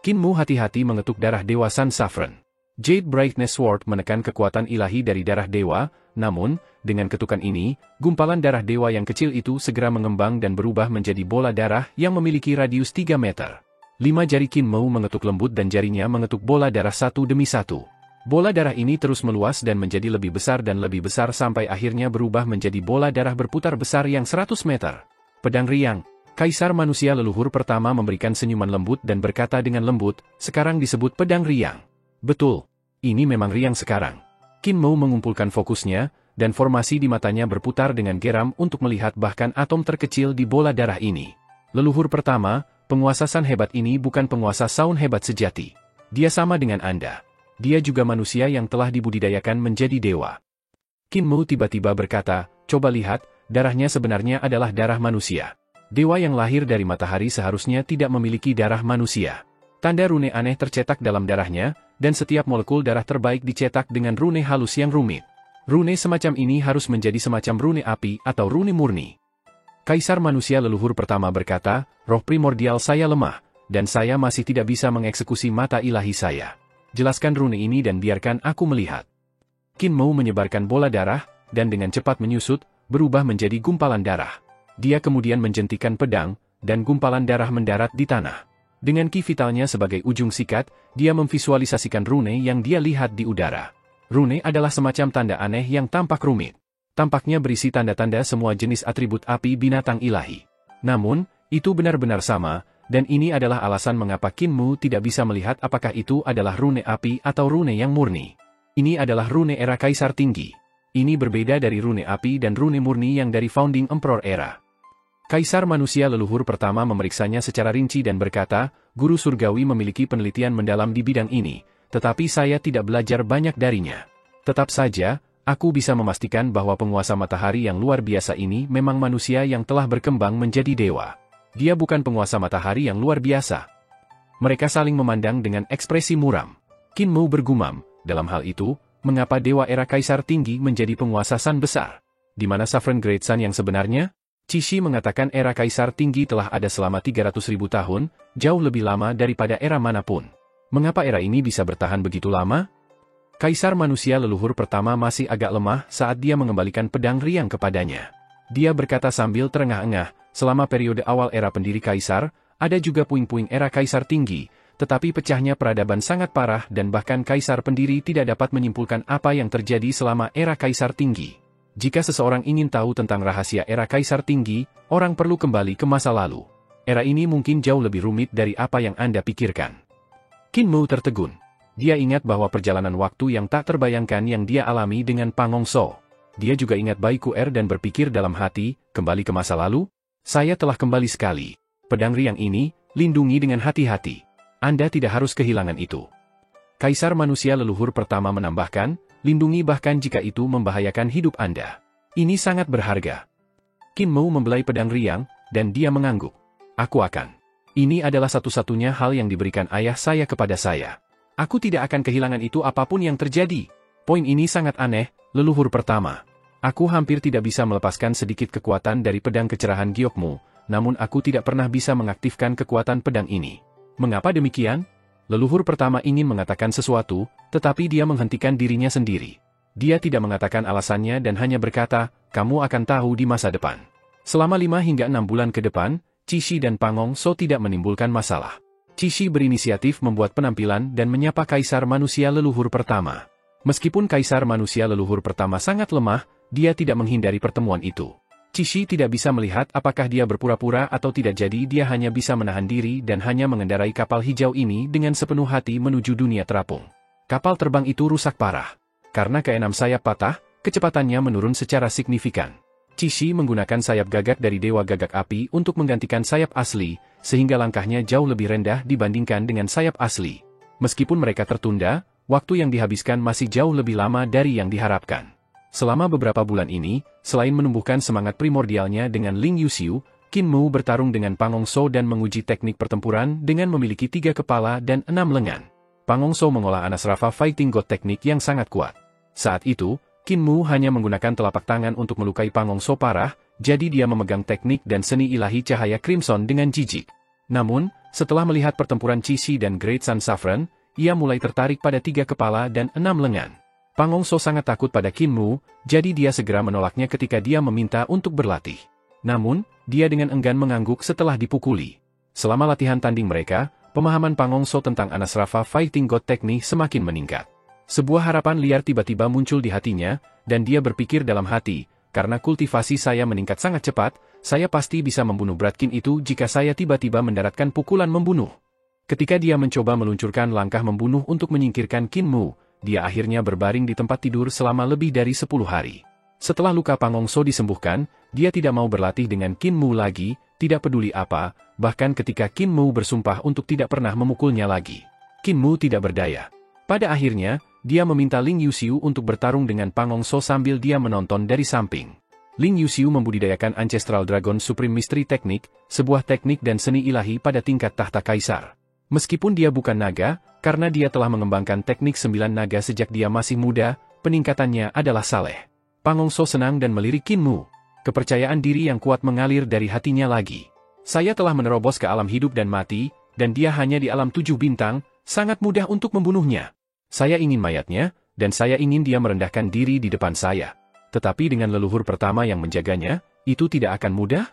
Qin Mou hati-hati mengetuk darah Dewa Sun Saffron. Jade Brightness Sword menekan kekuatan ilahi dari darah dewa, namun, dengan ketukan ini, gumpalan darah dewa yang kecil itu segera mengembang dan berubah menjadi bola darah yang memiliki radius 3 meter. 5 jari Qin Mou mengetuk lembut dan jarinya mengetuk bola darah satu demi satu. Bola darah ini terus meluas dan menjadi lebih besar sampai akhirnya berubah menjadi bola darah berputar besar yang 100 meter. Pedang riang. Kaisar manusia leluhur pertama memberikan senyuman lembut dan berkata dengan lembut, sekarang disebut pedang riang. Betul. Ini memang riang sekarang. Qin Mou mengumpulkan fokusnya, dan formasi di matanya berputar dengan geram untuk melihat bahkan atom terkecil di bola darah ini. Leluhur pertama, penguasa Sun hebat ini bukan penguasa Sun hebat sejati. Dia sama dengan Anda. Dia juga manusia yang telah dibudidayakan menjadi dewa. Qin Mou tiba-tiba berkata, coba lihat, darahnya sebenarnya adalah darah manusia. Dewa yang lahir dari matahari seharusnya tidak memiliki darah manusia. Tanda rune aneh tercetak dalam darahnya, dan setiap molekul darah terbaik dicetak dengan rune halus yang rumit. Rune semacam ini harus menjadi semacam rune api atau rune murni. Kaisar manusia leluhur pertama berkata, roh primordial saya lemah, dan saya masih tidak bisa mengeksekusi mata ilahi saya. Jelaskan rune ini dan biarkan aku melihat. Qin Mou menyebarkan bola darah, dan dengan cepat menyusut, berubah menjadi gumpalan darah. Dia kemudian menjentikan pedang, dan gumpalan darah mendarat di tanah. Dengan ki vitalnya sebagai ujung sikat, dia memvisualisasikan rune yang dia lihat di udara. Rune adalah semacam tanda aneh yang tampak rumit. Tampaknya berisi tanda-tanda semua jenis atribut api binatang ilahi. Namun, itu benar-benar sama, dan ini adalah alasan mengapa Qin Mou tidak bisa melihat apakah itu adalah rune api atau rune yang murni. Ini adalah rune era Kaisar Tinggi. Ini berbeda dari rune api dan rune murni yang dari Founding Emperor era. Kaisar manusia leluhur pertama memeriksanya secara rinci dan berkata, guru surgawi memiliki penelitian mendalam di bidang ini, tetapi saya tidak belajar banyak darinya. Tetap saja, aku bisa memastikan bahwa penguasa matahari yang luar biasa ini memang manusia yang telah berkembang menjadi dewa. Dia bukan penguasa matahari yang luar biasa. Mereka saling memandang dengan ekspresi muram. Qin Mou bergumam, dalam hal itu, mengapa dewa era Kaisar Tinggi menjadi penguasa Sun besar? Di mana Saffron Great Sun yang sebenarnya? Cixi mengatakan era Kaisar Tinggi telah ada selama 300.000 tahun, jauh lebih lama daripada era manapun. Mengapa era ini bisa bertahan begitu lama? Kaisar manusia leluhur pertama masih agak lemah saat dia mengembalikan pedang riang kepadanya. Dia berkata sambil terengah-engah, selama periode awal era pendiri Kaisar, ada juga puing-puing era Kaisar Tinggi, tetapi pecahnya peradaban sangat parah dan bahkan Kaisar pendiri tidak dapat menyimpulkan apa yang terjadi selama era Kaisar Tinggi. Jika seseorang ingin tahu tentang rahasia era Kaisar Tinggi, orang perlu kembali ke masa lalu. Era ini mungkin jauh lebih rumit dari apa yang Anda pikirkan. Qin Mou tertegun. Dia ingat bahwa perjalanan waktu yang tak terbayangkan yang dia alami dengan Pangong So. Dia juga ingat Bai Ku'er dan berpikir dalam hati, kembali ke masa lalu? Saya telah kembali sekali. Pedang riang ini, lindungi dengan hati-hati. Anda tidak harus kehilangan itu. Kaisar manusia leluhur pertama menambahkan, lindungi bahkan jika itu membahayakan hidup Anda. Ini sangat berharga. Qin Mou membelai pedang riang, dan dia mengangguk. Aku akan. Ini adalah satu-satunya hal yang diberikan ayah saya kepada saya. Aku tidak akan kehilangan itu apapun yang terjadi. Poin ini sangat aneh, leluhur pertama. Aku hampir tidak bisa melepaskan sedikit kekuatan dari pedang kecerahan giokmu, namun aku tidak pernah bisa mengaktifkan kekuatan pedang ini. Mengapa demikian? Leluhur pertama ingin mengatakan sesuatu, tetapi dia menghentikan dirinya sendiri. Dia tidak mengatakan alasannya dan hanya berkata, kamu akan tahu di masa depan. Selama 5 hingga 6 bulan ke depan, Cixi dan Pangong So tidak menimbulkan masalah. Cixi berinisiatif membuat penampilan dan menyapa Kaisar manusia leluhur pertama. Meskipun Kaisar manusia leluhur pertama sangat lemah, dia tidak menghindari pertemuan itu. Cixi tidak bisa melihat apakah dia berpura-pura atau tidak, jadi dia hanya bisa menahan diri dan hanya mengendarai kapal hijau ini dengan sepenuh hati menuju dunia terapung. Kapal terbang itu rusak parah. Karena keenam sayap patah, kecepatannya menurun secara signifikan. Cixi menggunakan sayap gagak dari Dewa Gagak Api untuk menggantikan sayap asli, sehingga langkahnya jauh lebih rendah dibandingkan dengan sayap asli. Meskipun mereka tertunda, waktu yang dihabiskan masih jauh lebih lama dari yang diharapkan. Selama beberapa bulan ini, selain menumbuhkan semangat primordialnya dengan Ling Yuxiu, Qin Mu bertarung dengan Pang Hongshou dan menguji teknik pertempuran dengan memiliki 3 kepala dan 6 lengan. Pang Hongshou mengolah Anasrafa Fighting God teknik yang sangat kuat. Saat itu, Qin Mu hanya menggunakan telapak tangan untuk melukai Pang Hongshou parah, jadi dia memegang teknik dan seni ilahi cahaya Crimson dengan jijik. Namun, setelah melihat pertempuran Cixi dan Great Sun Saffron, ia mulai tertarik pada 3 kepala dan 6 lengan. Pang Hongshou sangat takut pada Qin Mu, jadi dia segera menolaknya ketika dia meminta untuk berlatih. Namun, dia dengan enggan mengangguk setelah dipukuli. Selama latihan tanding mereka, pemahaman Pang Hongshou tentang Anasrafa Fighting God teknik semakin meningkat. Sebuah harapan liar tiba-tiba muncul di hatinya, dan dia berpikir dalam hati, karena kultivasi saya meningkat sangat cepat, saya pasti bisa membunuh Bratkin itu jika saya tiba-tiba mendaratkan pukulan membunuh. Ketika dia mencoba meluncurkan langkah membunuh untuk menyingkirkan Qin Mu, dia akhirnya berbaring di tempat tidur selama lebih dari 10 hari. Setelah luka Pang Hongshou disembuhkan, dia tidak mau berlatih dengan Qin Mu lagi, tidak peduli apa, bahkan ketika Qin Mu bersumpah untuk tidak pernah memukulnya lagi. Qin Mu tidak berdaya. Pada akhirnya, dia meminta Ling Yuxiu untuk bertarung dengan Pang Hongshou sambil dia menonton dari samping. Ling Yuxiu membudidayakan Ancestral Dragon Supreme Mystery Technique, sebuah teknik dan seni ilahi pada tingkat tahta kaisar. Meskipun dia bukan naga, karena dia telah mengembangkan teknik 9 naga sejak dia masih muda, peningkatannya adalah saleh. Pang Hongshou senang dan melirik Qin Mu. Kepercayaan diri yang kuat mengalir dari hatinya lagi. Saya telah menerobos ke alam hidup dan mati, dan dia hanya di alam 7 bintang, sangat mudah untuk membunuhnya. Saya ingin mayatnya, dan saya ingin dia merendahkan diri di depan saya. Tetapi dengan leluhur pertama yang menjaganya, itu tidak akan mudah?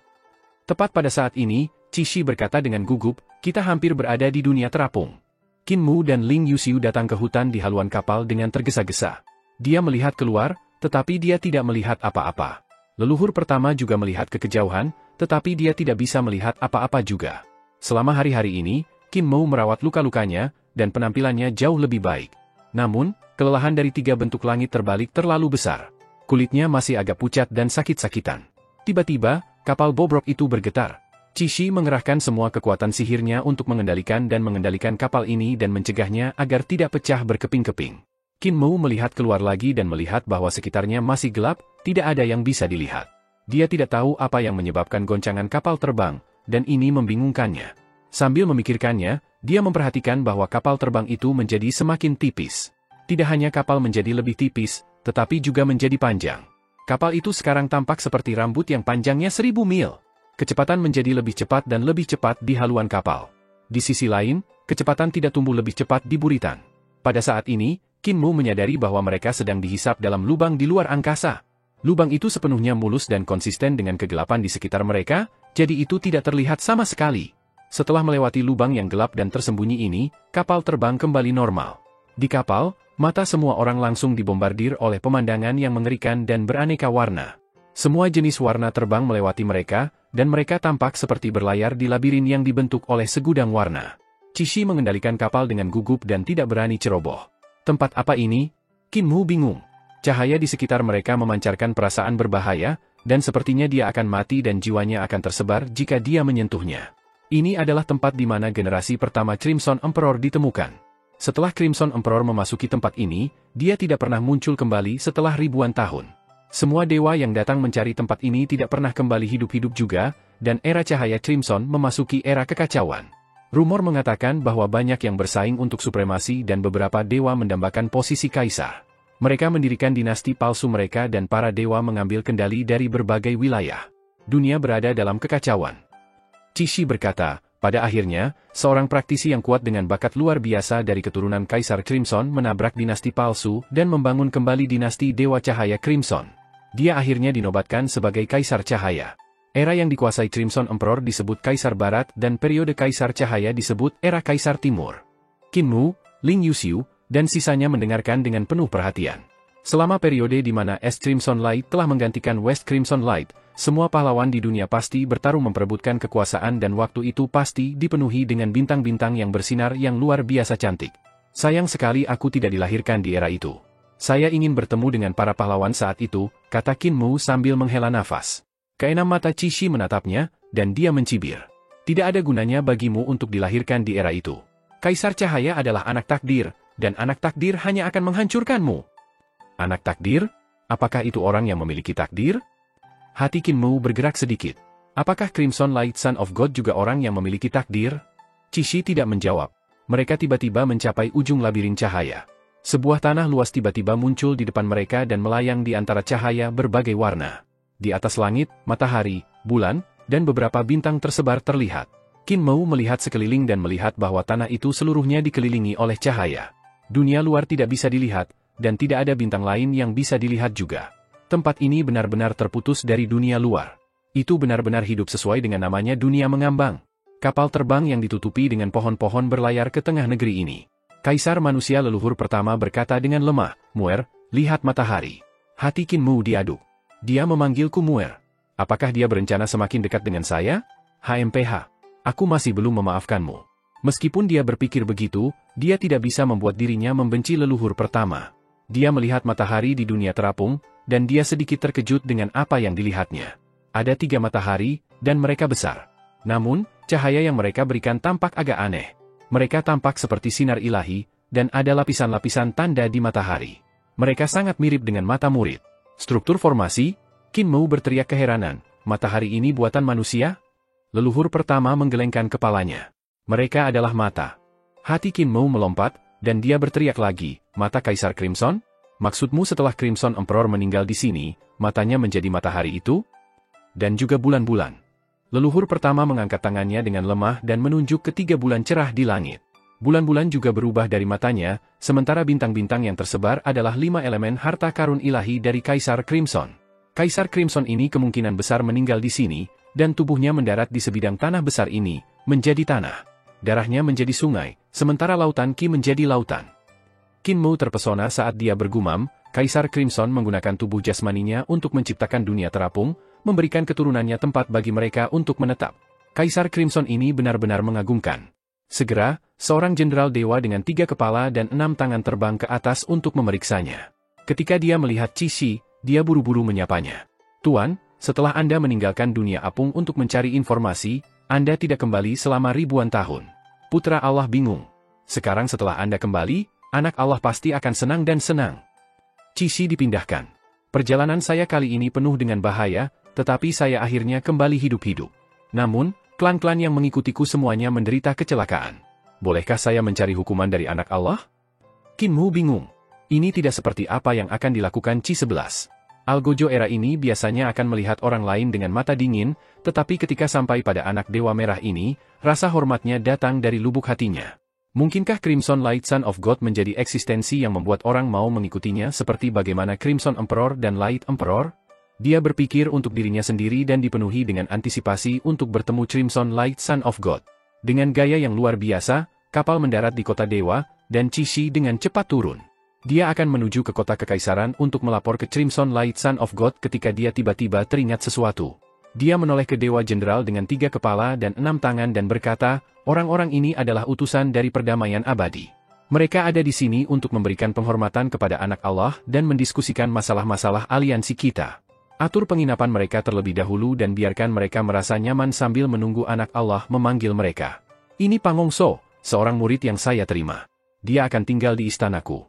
Tepat pada saat ini, Cixi berkata dengan gugup, kita hampir berada di dunia terapung. Qin Mu dan Ling Yuxiu datang ke hutan di haluan kapal dengan tergesa-gesa. Dia melihat keluar, tetapi dia tidak melihat apa-apa. Leluhur pertama juga melihat ke kejauhan, tetapi dia tidak bisa melihat apa-apa juga. Selama hari-hari ini, Qin Mu merawat luka-lukanya, dan penampilannya jauh lebih baik. Namun, kelelahan dari 3 bentuk langit terbalik terlalu besar. Kulitnya masih agak pucat dan sakit-sakitan. Tiba-tiba, kapal bobrok itu bergetar. Cixi mengerahkan semua kekuatan sihirnya untuk mengendalikan kapal ini dan mencegahnya agar tidak pecah berkeping-keping. Qin Mu melihat keluar lagi dan melihat bahwa sekitarnya masih gelap, tidak ada yang bisa dilihat. Dia tidak tahu apa yang menyebabkan goncangan kapal terbang, dan ini membingungkannya. Sambil memikirkannya, dia memperhatikan bahwa kapal terbang itu menjadi semakin tipis. Tidak hanya kapal menjadi lebih tipis, tetapi juga menjadi panjang. Kapal itu sekarang tampak seperti rambut yang panjangnya 1000 mil. Kecepatan menjadi lebih cepat dan lebih cepat di haluan kapal. Di sisi lain, kecepatan tidak tumbuh lebih cepat di buritan. Pada saat ini, Qin Mu menyadari bahwa mereka sedang dihisap dalam lubang di luar angkasa. Lubang itu sepenuhnya mulus dan konsisten dengan kegelapan di sekitar mereka, jadi itu tidak terlihat sama sekali. Setelah melewati lubang yang gelap dan tersembunyi ini, kapal terbang kembali normal. Di kapal, mata semua orang langsung dibombardir oleh pemandangan yang mengerikan dan beraneka warna. Semua jenis warna terbang melewati mereka, dan mereka tampak seperti berlayar di labirin yang dibentuk oleh segudang warna. Cixi mengendalikan kapal dengan gugup dan tidak berani ceroboh. Tempat apa ini? Qin Mu bingung. Cahaya di sekitar mereka memancarkan perasaan berbahaya, dan sepertinya dia akan mati dan jiwanya akan tersebar jika dia menyentuhnya. Ini adalah tempat di mana generasi pertama Crimson Emperor ditemukan. Setelah Crimson Emperor memasuki tempat ini, dia tidak pernah muncul kembali setelah ribuan tahun. Semua dewa yang datang mencari tempat ini tidak pernah kembali hidup-hidup juga, dan era cahaya Crimson memasuki era kekacauan. Rumor mengatakan bahwa banyak yang bersaing untuk supremasi dan beberapa dewa mendambakan posisi kaisar. Mereka mendirikan dinasti palsu mereka dan para dewa mengambil kendali dari berbagai wilayah. Dunia berada dalam kekacauan. Cixi berkata, pada akhirnya, seorang praktisi yang kuat dengan bakat luar biasa dari keturunan Kaisar Crimson menabrak dinasti palsu dan membangun kembali dinasti Dewa Cahaya Crimson. Dia akhirnya dinobatkan sebagai Kaisar Cahaya. Era yang dikuasai Crimson Emperor disebut Kaisar Barat dan periode Kaisar Cahaya disebut Era Kaisar Timur. Qin Mu, Ling Yuxiu, dan sisanya mendengarkan dengan penuh perhatian. Selama periode di mana East Crimson Light telah menggantikan West Crimson Light, Semua pahlawan di dunia pasti bertarung memperebutkan kekuasaan dan waktu itu pasti dipenuhi dengan bintang-bintang yang bersinar yang luar biasa cantik. Sayang sekali aku tidak dilahirkan di era itu. Saya ingin bertemu dengan para pahlawan saat itu, kata Qin Mu sambil menghela nafas. Keenam mata Qixi menatapnya, dan dia mencibir. Tidak ada gunanya bagimu untuk dilahirkan di era itu. Kaisar Cahaya adalah anak takdir, dan anak takdir hanya akan menghancurkanmu. Anak takdir? Apakah itu orang yang memiliki takdir? Hati Qin Mu bergerak sedikit. Apakah Crimson Light Son of God juga orang yang memiliki takdir? Qixi tidak menjawab. Mereka tiba-tiba mencapai ujung labirin cahaya. Sebuah tanah luas tiba-tiba muncul di depan mereka dan melayang di antara cahaya berbagai warna. Di atas langit, matahari, bulan, dan beberapa bintang tersebar terlihat. Qin Mu melihat sekeliling dan melihat bahwa tanah itu seluruhnya dikelilingi oleh cahaya. Dunia luar tidak bisa dilihat, dan tidak ada bintang lain yang bisa dilihat juga. Tempat ini benar-benar terputus dari dunia luar. Itu benar-benar hidup sesuai dengan namanya dunia mengambang. Kapal terbang yang ditutupi dengan pohon-pohon berlayar ke tengah negeri ini. Kaisar manusia leluhur pertama berkata dengan lemah, Muer, lihat matahari. Hati Qin Mu diaduk. Dia memanggilku Muer. Apakah dia berencana semakin dekat dengan saya? HMPH. Aku masih belum memaafkanmu. Meskipun dia berpikir begitu, dia tidak bisa membuat dirinya membenci leluhur pertama. Dia melihat matahari di dunia terapung, dan dia sedikit terkejut dengan apa yang dilihatnya. Ada 3 matahari, dan mereka besar. Namun, cahaya yang mereka berikan tampak agak aneh. Mereka tampak seperti sinar ilahi, dan ada lapisan-lapisan tanda di matahari. Mereka sangat mirip dengan mata murid. Struktur formasi? Qin Mu berteriak keheranan, matahari ini buatan manusia? Leluhur pertama menggelengkan kepalanya. Mereka adalah mata. Hati Qin Mu melompat, dan dia berteriak lagi, mata Kaisar Crimson? Maksudmu setelah Crimson Emperor meninggal di sini, matanya menjadi matahari itu? Dan juga bulan-bulan. Leluhur pertama mengangkat tangannya dengan lemah dan menunjuk ke 3 bulan cerah di langit. Bulan-bulan juga berubah dari matanya, sementara bintang-bintang yang tersebar adalah 5 elemen harta karun ilahi dari Kaisar Crimson. Kaisar Crimson ini kemungkinan besar meninggal di sini, dan tubuhnya mendarat di sebidang tanah besar ini, menjadi tanah. Darahnya menjadi sungai, sementara lautan Qi menjadi lautan. Qin Mu terpesona saat dia bergumam, Kaisar Crimson menggunakan tubuh jasmaninya untuk menciptakan dunia terapung, memberikan keturunannya tempat bagi mereka untuk menetap. Kaisar Crimson ini benar-benar mengagumkan. Segera, seorang jenderal dewa dengan 3 kepala dan 6 tangan terbang ke atas untuk memeriksanya. Ketika dia melihat Qixi, dia buru-buru menyapanya. Tuan, setelah Anda meninggalkan dunia apung untuk mencari informasi, Anda tidak kembali selama ribuan tahun. Putra Allah bingung. Sekarang setelah Anda kembali, anak Allah pasti akan senang dan senang. Qixi dipindahkan. Perjalanan saya kali ini penuh dengan bahaya, tetapi saya akhirnya kembali hidup-hidup. Namun, klan-klan yang mengikutiku semuanya menderita kecelakaan. Bolehkah saya mencari hukuman dari anak Allah? Qin Mu bingung. Ini tidak seperti apa yang akan dilakukan Qi-11. Algojo era ini biasanya akan melihat orang lain dengan mata dingin, tetapi ketika sampai pada anak Dewa Merah ini, rasa hormatnya datang dari lubuk hatinya. Mungkinkah Crimson Light Son of God menjadi eksistensi yang membuat orang mau mengikutinya seperti bagaimana Crimson Emperor dan Light Emperor? Dia berpikir untuk dirinya sendiri dan dipenuhi dengan antisipasi untuk bertemu Crimson Light Son of God. Dengan gaya yang luar biasa, kapal mendarat di kota Dewa, dan Qixi dengan cepat turun. Dia akan menuju ke kota kekaisaran untuk melapor ke Crimson Light Son of God ketika dia tiba-tiba teringat sesuatu. Dia menoleh ke Dewa Jenderal dengan 3 kepala dan 6 tangan dan berkata, orang-orang ini adalah utusan dari perdamaian abadi. Mereka ada di sini untuk memberikan penghormatan kepada anak Allah dan mendiskusikan masalah-masalah aliansi kita. Atur penginapan mereka terlebih dahulu dan biarkan mereka merasa nyaman sambil menunggu anak Allah memanggil mereka. Ini Pangongso, seorang murid yang saya terima. Dia akan tinggal di istanaku.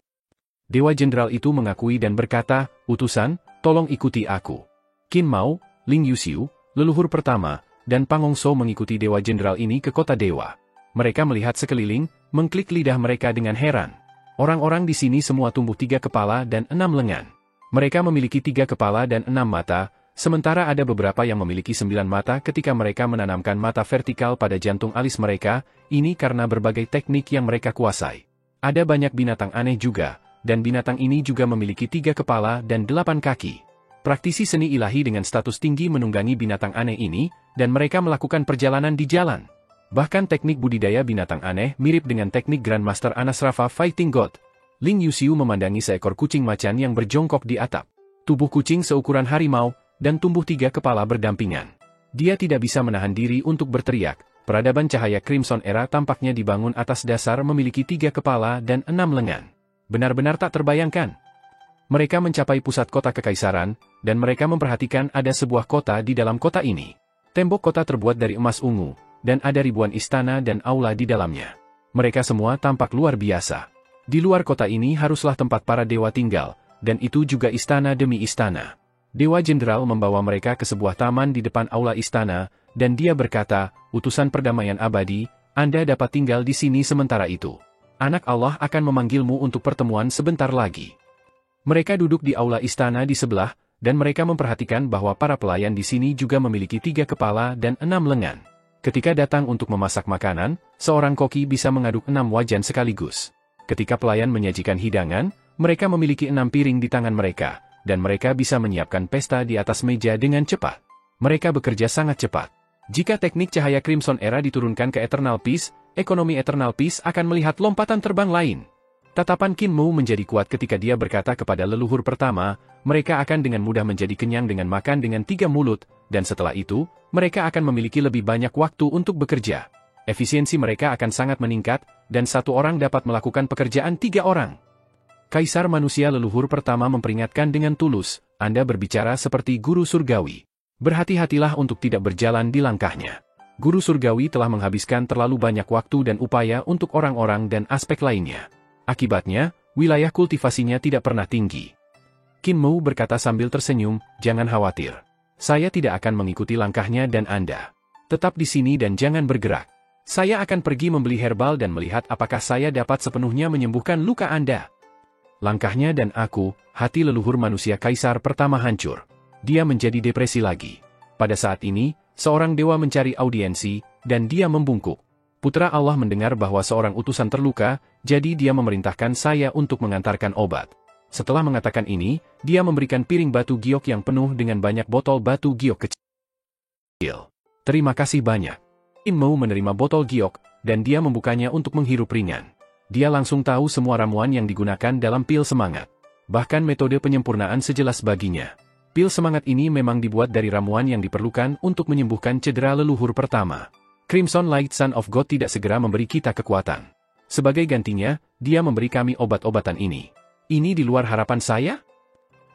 Dewa Jenderal itu mengakui dan berkata, utusan, tolong ikuti aku. Qin Mao, Ling Yuxiu, leluhur pertama, dan Pangongso mengikuti Dewa Jenderal ini ke kota Dewa. Mereka melihat sekeliling, mengklik lidah mereka dengan heran. Orang-orang di sini semua tumbuh 3 kepala dan 6 lengan. Mereka memiliki 3 kepala dan 6 mata, sementara ada beberapa yang memiliki 9 mata ketika mereka menanamkan mata vertikal pada jantung alis mereka, ini karena berbagai teknik yang mereka kuasai. Ada banyak binatang aneh juga, dan binatang ini juga memiliki 3 kepala dan 8 kaki. Praktisi seni ilahi dengan status tinggi menunggangi binatang aneh ini, dan mereka melakukan perjalanan di jalan. Bahkan teknik budidaya binatang aneh mirip dengan teknik Grandmaster Anasrafa Fighting God. Ling Yuxiu memandangi seekor kucing macan yang berjongkok di atap. Tubuh kucing seukuran harimau, dan tumbuh 3 kepala berdampingan. Dia tidak bisa menahan diri untuk berteriak. Peradaban cahaya Crimson Era tampaknya dibangun atas dasar memiliki 3 kepala dan 6 lengan. Benar-benar tak terbayangkan. Mereka mencapai pusat kota kekaisaran, dan mereka memperhatikan ada sebuah kota di dalam kota ini. Tembok kota terbuat dari emas ungu, dan ada ribuan istana dan aula di dalamnya. Mereka semua tampak luar biasa. Di luar kota ini haruslah tempat para dewa tinggal, dan itu juga istana demi istana. Dewa Jenderal membawa mereka ke sebuah taman di depan aula istana, dan dia berkata, "Utusan perdamaian abadi, Anda dapat tinggal di sini sementara itu. Anak Allah akan memanggilmu untuk pertemuan sebentar lagi." Mereka duduk di aula istana di sebelah, dan mereka memperhatikan bahwa para pelayan di sini juga memiliki 3 kepala dan 6 lengan. Ketika datang untuk memasak makanan, seorang koki bisa mengaduk 6 wajan sekaligus. Ketika pelayan menyajikan hidangan, mereka memiliki 6 piring di tangan mereka, dan mereka bisa menyiapkan pesta di atas meja dengan cepat. Mereka bekerja sangat cepat. Jika teknik cahaya Crimson Era diturunkan ke Eternal Peace, ekonomi Eternal Peace akan melihat lompatan terbang lain. Tatapan Qin Mu menjadi kuat ketika dia berkata kepada leluhur pertama, mereka akan dengan mudah menjadi kenyang dengan makan dengan 3 mulut, dan setelah itu, mereka akan memiliki lebih banyak waktu untuk bekerja. Efisiensi mereka akan sangat meningkat, dan 1 orang dapat melakukan pekerjaan 3 orang. Kaisar manusia leluhur pertama memperingatkan dengan tulus, Anda berbicara seperti guru surgawi. Berhati-hatilah untuk tidak berjalan di langkahnya. Guru surgawi telah menghabiskan terlalu banyak waktu dan upaya untuk orang-orang dan aspek lainnya. Akibatnya, wilayah kultivasinya tidak pernah tinggi. Qin Mu berkata sambil tersenyum, "Jangan khawatir. Saya tidak akan mengikuti langkahnya dan Anda. Tetap di sini dan jangan bergerak. Saya akan pergi membeli herbal dan melihat apakah saya dapat sepenuhnya menyembuhkan luka Anda." Langkahnya dan aku, hati leluhur manusia kaisar pertama hancur. Dia menjadi depresi lagi. Pada saat ini, seorang dewa mencari audiensi, dan dia membungkuk. Putra Allah mendengar bahwa seorang utusan terluka, jadi dia memerintahkan saya untuk mengantarkan obat. Setelah mengatakan ini, dia memberikan piring batu giok yang penuh dengan banyak botol batu giok kecil. "Terima kasih banyak." Qin Mu menerima botol giok, dan dia membukanya untuk menghirup ringan. Dia langsung tahu semua ramuan yang digunakan dalam pil semangat. Bahkan metode penyempurnaan sejelas baginya. Pil semangat ini memang dibuat dari ramuan yang diperlukan untuk menyembuhkan cedera leluhur pertama. Crimson Light Son of God tidak segera memberi kita kekuatan. Sebagai gantinya, dia memberi kami obat-obatan ini. Ini di luar harapan saya?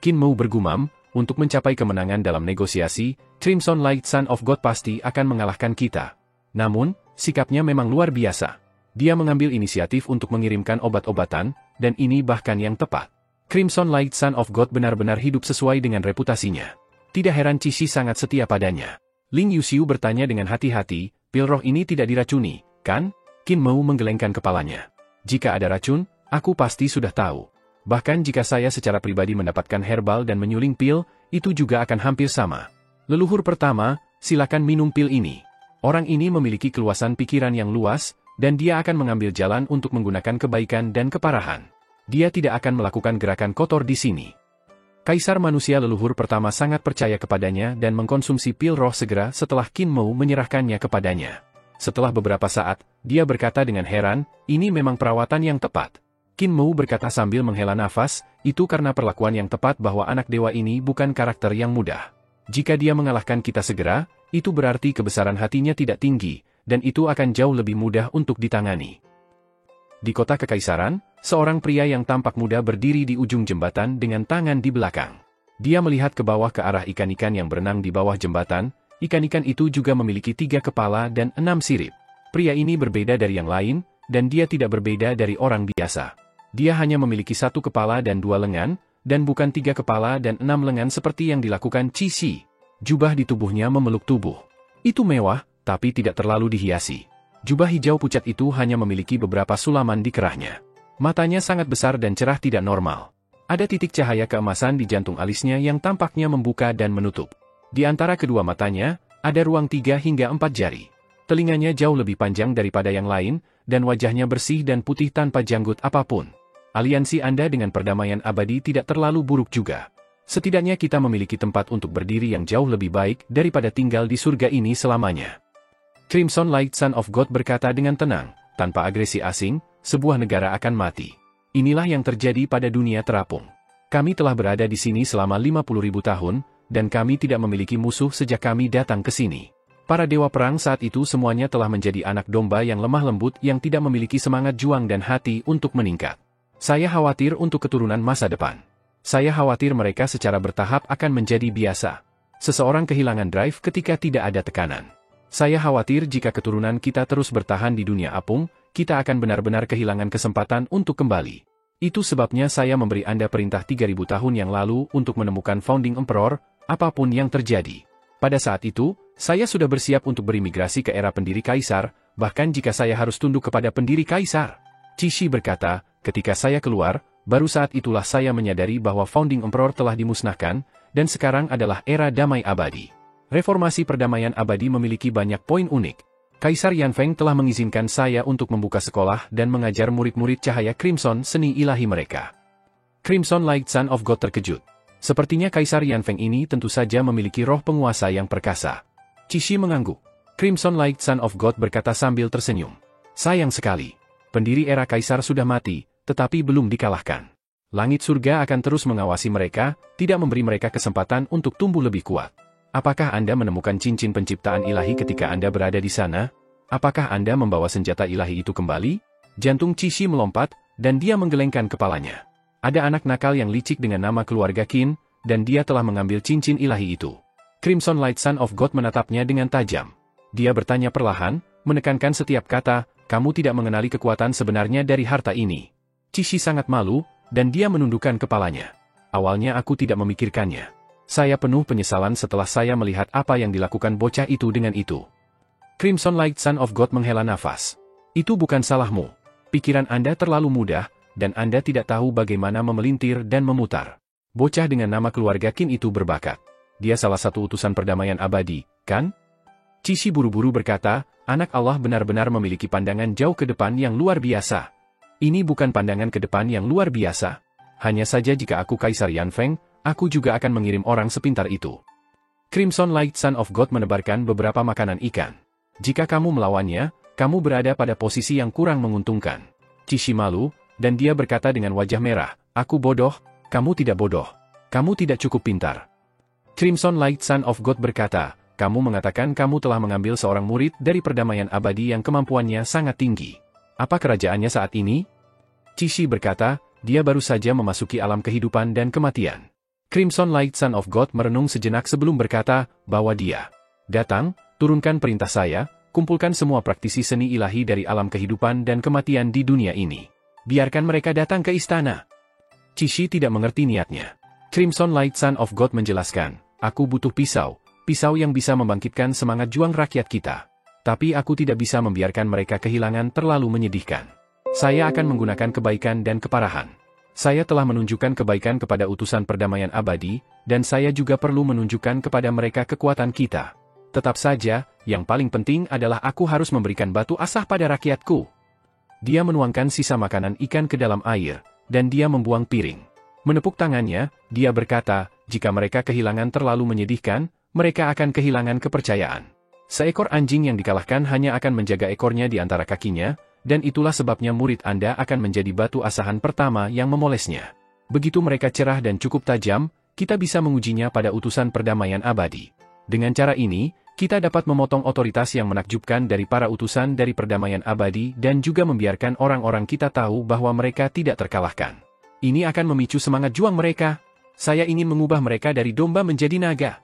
Qin Mu bergumam, untuk mencapai kemenangan dalam negosiasi, Crimson Light Son of God pasti akan mengalahkan kita. Namun, sikapnya memang luar biasa. Dia mengambil inisiatif untuk mengirimkan obat-obatan, dan ini bahkan yang tepat. Crimson Light Son of God benar-benar hidup sesuai dengan reputasinya. Tidak heran Cici sangat setia padanya. Ling Yuxiu bertanya dengan hati-hati, "Pil roh ini tidak diracuni, kan?" Qin Mu menggelengkan kepalanya. "Jika ada racun, aku pasti sudah tahu. Bahkan jika saya secara pribadi mendapatkan herbal dan menyuling pil, itu juga akan hampir sama. Leluhur pertama, silakan minum pil ini. Orang ini memiliki keluasan pikiran yang luas, dan dia akan mengambil jalan untuk menggunakan kebaikan dan keparahan. Dia tidak akan melakukan gerakan kotor di sini." Kaisar manusia leluhur pertama sangat percaya kepadanya dan mengkonsumsi pil roh segera setelah Qin Mu menyerahkannya kepadanya. Setelah beberapa saat, dia berkata dengan heran, "Ini memang perawatan yang tepat." Qin Mu berkata sambil menghela nafas, "Itu karena perlakuan yang tepat bahwa anak dewa ini bukan karakter yang mudah. Jika dia mengalahkan kita segera, itu berarti kebesaran hatinya tidak tinggi, dan itu akan jauh lebih mudah untuk ditangani." Di kota kekaisaran, seorang pria yang tampak muda berdiri di ujung jembatan dengan tangan di belakang. Dia melihat ke bawah ke arah ikan-ikan yang berenang di bawah jembatan. Ikan-ikan itu juga memiliki 3 kepala dan 6 sirip. Pria ini berbeda dari yang lain, dan dia tidak berbeda dari orang biasa. Dia hanya memiliki 1 kepala dan 2 lengan, dan bukan 3 kepala dan 6 lengan seperti yang dilakukan Cici. Jubah di tubuhnya memeluk tubuh. Itu mewah, tapi tidak terlalu dihiasi. Jubah hijau pucat itu hanya memiliki beberapa sulaman di kerahnya. Matanya sangat besar dan cerah tidak normal. Ada titik cahaya keemasan di jantung alisnya yang tampaknya membuka dan menutup. Di antara kedua matanya, ada ruang 3 hingga 4 jari. Telinganya jauh lebih panjang daripada yang lain, dan wajahnya bersih dan putih tanpa janggut apapun. Aliansi Anda dengan perdamaian abadi tidak terlalu buruk juga. Setidaknya kita memiliki tempat untuk berdiri yang jauh lebih baik daripada tinggal di surga ini selamanya. Crimson Light Son of God berkata dengan tenang, tanpa agresi asing, sebuah negara akan mati. Inilah yang terjadi pada dunia terapung. Kami telah berada di sini selama 50.000 tahun, dan kami tidak memiliki musuh sejak kami datang ke sini. Para dewa perang saat itu semuanya telah menjadi anak domba yang lemah lembut yang tidak memiliki semangat juang dan hati untuk meningkat. Saya khawatir untuk keturunan masa depan. Saya khawatir mereka secara bertahap akan menjadi biasa. Seseorang kehilangan drive ketika tidak ada tekanan. Saya khawatir jika keturunan kita terus bertahan di dunia apung, kita akan benar-benar kehilangan kesempatan untuk kembali. Itu sebabnya saya memberi Anda perintah 3000 tahun yang lalu untuk menemukan Founding Emperor, apapun yang terjadi. Pada saat itu, saya sudah bersiap untuk berimigrasi ke era pendiri kaisar, bahkan jika saya harus tunduk kepada pendiri kaisar. Cixi berkata, ketika saya keluar, baru saat itulah saya menyadari bahwa Founding Emperor telah dimusnahkan, dan sekarang adalah era damai abadi. Reformasi perdamaian abadi memiliki banyak poin unik. Kaisar Yanfeng telah mengizinkan saya untuk membuka sekolah dan mengajar murid-murid cahaya Crimson seni ilahi mereka. Crimson Light Son of God terkejut. Sepertinya Kaisar Yanfeng ini tentu saja memiliki roh penguasa yang perkasa. Cixi mengangguk. Crimson Light Son of God berkata sambil tersenyum. Sayang sekali. Pendiri era Kaisar sudah mati, tetapi belum dikalahkan. Langit surga akan terus mengawasi mereka, tidak memberi mereka kesempatan untuk tumbuh lebih kuat. Apakah Anda menemukan cincin penciptaan ilahi ketika Anda berada di sana? Apakah Anda membawa senjata ilahi itu kembali? Jantung Cixi melompat, dan dia menggelengkan kepalanya. Ada anak nakal yang licik dengan nama keluarga Qin, dan dia telah mengambil cincin ilahi itu. Crimson Light Son of God menatapnya dengan tajam. Dia bertanya perlahan, menekankan setiap kata, kamu tidak mengenali kekuatan sebenarnya dari harta ini. Cixi sangat malu, dan dia menundukkan kepalanya. Awalnya aku tidak memikirkannya. Saya penuh penyesalan setelah saya melihat apa yang dilakukan bocah itu dengan itu. Crimson Light Son of God menghela nafas. Itu bukan salahmu. Pikiran Anda terlalu mudah, dan Anda tidak tahu bagaimana memelintir dan memutar. Bocah dengan nama keluarga Qin itu berbakat. Dia salah satu utusan perdamaian abadi, kan? Cixi buru-buru berkata, anak Allah benar-benar memiliki pandangan jauh ke depan yang luar biasa. Ini bukan pandangan ke depan yang luar biasa. Hanya saja jika aku Kaisar Yanfeng, aku juga akan mengirim orang sepintar itu. Crimson Light Son of God menebarkan beberapa makanan ikan. Jika kamu melawannya, kamu berada pada posisi yang kurang menguntungkan. Cixi malu, dan dia berkata dengan wajah merah, aku bodoh, kamu tidak bodoh. Kamu tidak cukup pintar. Crimson Light Son of God berkata, kamu mengatakan kamu telah mengambil seorang murid dari perdamaian abadi yang kemampuannya sangat tinggi. Apa kerajaannya saat ini? Cixi berkata, dia baru saja memasuki alam kehidupan dan kematian. Crimson Light Son of God merenung sejenak sebelum berkata, bahwa dia datang, turunkan perintah saya, kumpulkan semua praktisi seni ilahi dari alam kehidupan dan kematian di dunia ini. Biarkan mereka datang ke istana. Cixi tidak mengerti niatnya. Crimson Light Son of God menjelaskan, aku butuh pisau yang bisa membangkitkan semangat juang rakyat kita. Tapi aku tidak bisa membiarkan mereka kehilangan terlalu menyedihkan. Saya akan menggunakan kebaikan dan keparahan. Saya telah menunjukkan kebaikan kepada utusan perdamaian abadi, dan saya juga perlu menunjukkan kepada mereka kekuatan kita. Tetap saja, yang paling penting adalah aku harus memberikan batu asah pada rakyatku. Dia menuangkan sisa makanan ikan ke dalam air, dan dia membuang piring. Menepuk tangannya, dia berkata, jika mereka kehilangan terlalu menyedihkan, mereka akan kehilangan kepercayaan. Seekor anjing yang dikalahkan hanya akan menjaga ekornya di antara kakinya, dan itulah sebabnya murid Anda akan menjadi batu asahan pertama yang memolesnya. Begitu mereka cerah dan cukup tajam, kita bisa mengujinya pada utusan perdamaian abadi. Dengan cara ini, kita dapat memotong otoritas yang menakjubkan dari para utusan dari perdamaian abadi dan juga membiarkan orang-orang kita tahu bahwa mereka tidak terkalahkan. Ini akan memicu semangat juang mereka. Saya ingin mengubah mereka dari domba menjadi naga.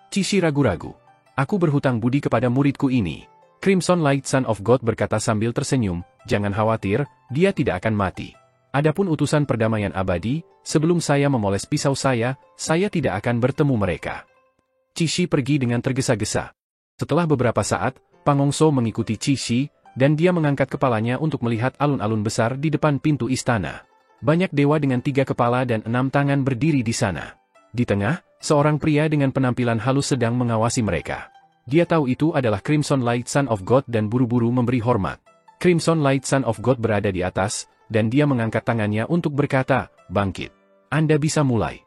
Cixi ragu-ragu. Aku berhutang budi kepada muridku ini. Crimson Light Son of God berkata sambil tersenyum, jangan khawatir, dia tidak akan mati. Adapun utusan perdamaian abadi, sebelum saya memoles pisau saya tidak akan bertemu mereka. Cixi pergi dengan tergesa-gesa. Setelah beberapa saat, Pangongso mengikuti Cixi, dan dia mengangkat kepalanya untuk melihat alun-alun besar di depan pintu istana. Banyak dewa dengan 3 kepala dan 6 tangan berdiri di sana. Di tengah, seorang pria dengan penampilan halus sedang mengawasi mereka. Dia tahu itu adalah Crimson Light Son of God dan buru-buru memberi hormat. Crimson Light Son of God berada di atas, dan dia mengangkat tangannya untuk berkata, bangkit. Anda bisa mulai.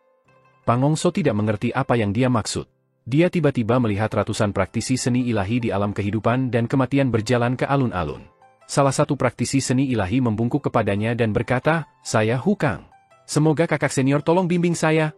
Pangongso tidak mengerti apa yang dia maksud. Dia tiba-tiba melihat ratusan praktisi seni ilahi di alam kehidupan dan kematian berjalan ke alun-alun. Salah satu praktisi seni ilahi membungkuk kepadanya dan berkata, saya Hukang. Semoga kakak senior tolong bimbing saya.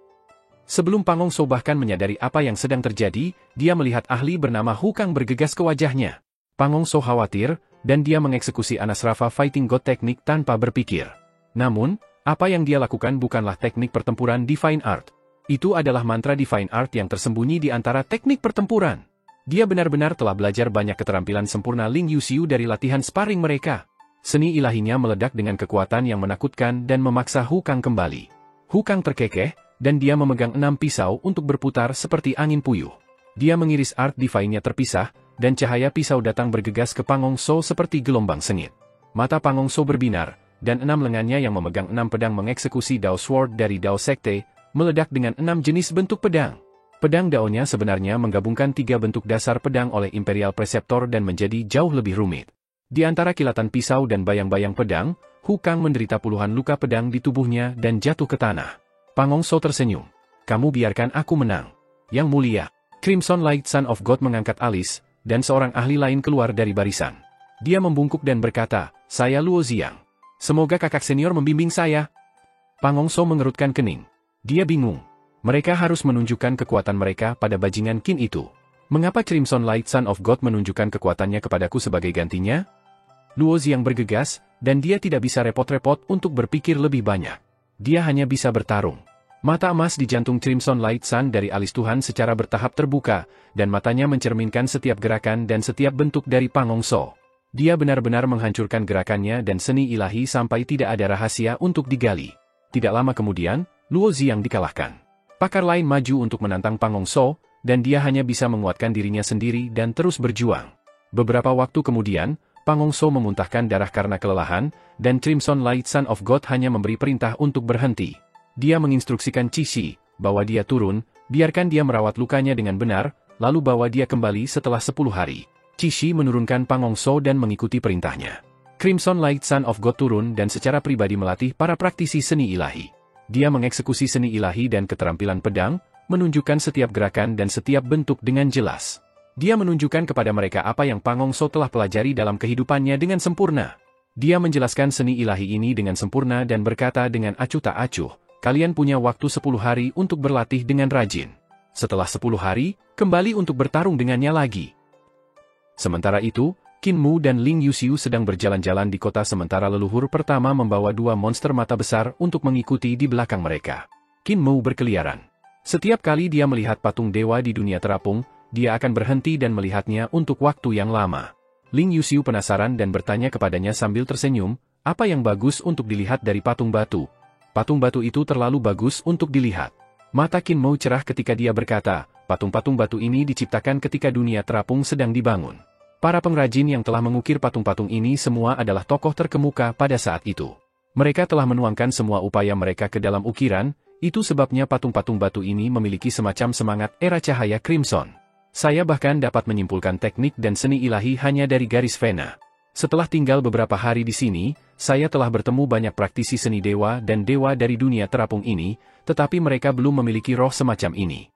Sebelum Pang Hongso bahkan menyadari apa yang sedang terjadi, dia melihat ahli bernama Hu Kang bergegas ke wajahnya. Pang Hongso khawatir, dan dia mengeksekusi Anasrafa Fighting God teknik tanpa berpikir. Namun, apa yang dia lakukan bukanlah teknik pertempuran Divine Art. Itu adalah mantra Divine Art yang tersembunyi di antara teknik pertempuran. Dia benar-benar telah belajar banyak keterampilan sempurna Ling Yuxiu dari latihan sparring mereka. Seni ilahinya meledak dengan kekuatan yang menakutkan dan memaksa Hu Kang kembali. Hu Kang terkekeh, dan dia memegang 6 pisau untuk berputar seperti angin puyuh. Dia mengiris art divine-nya terpisah, dan cahaya pisau datang bergegas ke Pang Hongso seperti gelombang sengit. Mata Pang Hongso berbinar, dan 6 lengannya yang memegang 6 pedang mengeksekusi Dao Sword dari Dao Sekte, meledak dengan 6 jenis bentuk pedang. Pedang Dao-nya sebenarnya menggabungkan 3 bentuk dasar pedang oleh Imperial Preceptor dan menjadi jauh lebih rumit. Di antara kilatan pisau dan bayang-bayang pedang, Hu Kang menderita puluhan luka pedang di tubuhnya dan jatuh ke tanah. Pang Hongso tersenyum. Kamu biarkan aku menang. Yang mulia. Crimson Light Son of God mengangkat alis, dan seorang ahli lain keluar dari barisan. Dia membungkuk dan berkata, saya Luo Xiang. Semoga kakak senior membimbing saya. Pang Hongso mengerutkan kening. Dia bingung. Mereka harus menunjukkan kekuatan mereka pada bajingan Qin itu. Mengapa Crimson Light Son of God menunjukkan kekuatannya kepadaku sebagai gantinya? Luo Xiang bergegas, dan dia tidak bisa repot-repot untuk berpikir lebih banyak. Dia hanya bisa bertarung. Mata emas di jantung Crimson Light Sun dari alis Tuhan secara bertahap terbuka, dan matanya mencerminkan setiap gerakan dan setiap bentuk dari Pang Hongso. Dia benar-benar menghancurkan gerakannya dan seni ilahi sampai tidak ada rahasia untuk digali. Tidak lama kemudian, Luo Xiang dikalahkan. Pakar lain maju untuk menantang Pang Hongso, dan dia hanya bisa menguatkan dirinya sendiri dan terus berjuang. Beberapa waktu kemudian, Pang Hongso memuntahkan darah karena kelelahan, dan Crimson Light Son of God hanya memberi perintah untuk berhenti. Dia menginstruksikan Qi Shi, bawa dia turun, biarkan dia merawat lukanya dengan benar, lalu bawa dia kembali setelah 10 hari. Qi Shi menurunkan Pang Hongso dan mengikuti perintahnya. Crimson Light Son of God turun dan secara pribadi melatih para praktisi seni ilahi. Dia mengeksekusi seni ilahi dan keterampilan pedang, menunjukkan setiap gerakan dan setiap bentuk dengan jelas. Dia menunjukkan kepada mereka apa yang Pang Hongso telah pelajari dalam kehidupannya dengan sempurna. Dia menjelaskan seni ilahi ini dengan sempurna dan berkata dengan acuh tak acuh, kalian punya waktu 10 hari untuk berlatih dengan rajin. Setelah 10 hari, kembali untuk bertarung dengannya lagi. Sementara itu, Qin Mu dan Ling Yuxiu sedang berjalan-jalan di kota sementara leluhur pertama membawa 2 monster mata besar untuk mengikuti di belakang mereka. Qin Mu berkeliaran. Setiap kali dia melihat patung dewa di dunia terapung, dia akan berhenti dan melihatnya untuk waktu yang lama. Ling Yuxiu penasaran dan bertanya kepadanya sambil tersenyum, apa yang bagus untuk dilihat dari patung batu? Patung batu itu terlalu bagus untuk dilihat. Mata Qin Mu cerah ketika dia berkata, patung-patung batu ini diciptakan ketika dunia terapung sedang dibangun. Para pengrajin yang telah mengukir patung-patung ini semua adalah tokoh terkemuka pada saat itu. Mereka telah menuangkan semua upaya mereka ke dalam ukiran, itu sebabnya patung-patung batu ini memiliki semacam semangat era cahaya Crimson. Saya bahkan dapat menyimpulkan teknik dan seni ilahi hanya dari garis vena. Setelah tinggal beberapa hari di sini, saya telah bertemu banyak praktisi seni dewa dan dewa dari dunia terapung ini, tetapi mereka belum memiliki roh semacam ini.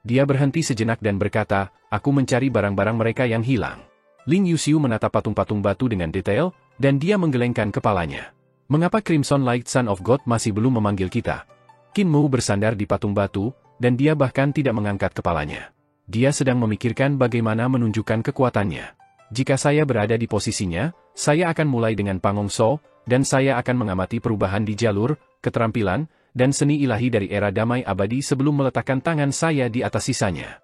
Dia berhenti sejenak dan berkata, aku mencari barang-barang mereka yang hilang. Ling Yuxiu menatap patung-patung batu dengan detail, dan dia menggelengkan kepalanya. Mengapa Crimson Light Son of God masih belum memanggil kita? Qin Mu bersandar di patung batu, dan dia bahkan tidak mengangkat kepalanya. Dia sedang memikirkan bagaimana menunjukkan kekuatannya. Jika saya berada di posisinya, saya akan mulai dengan Pang Hongso, dan saya akan mengamati perubahan di jalur, keterampilan, dan seni ilahi dari era damai abadi sebelum meletakkan tangan saya di atas sisanya.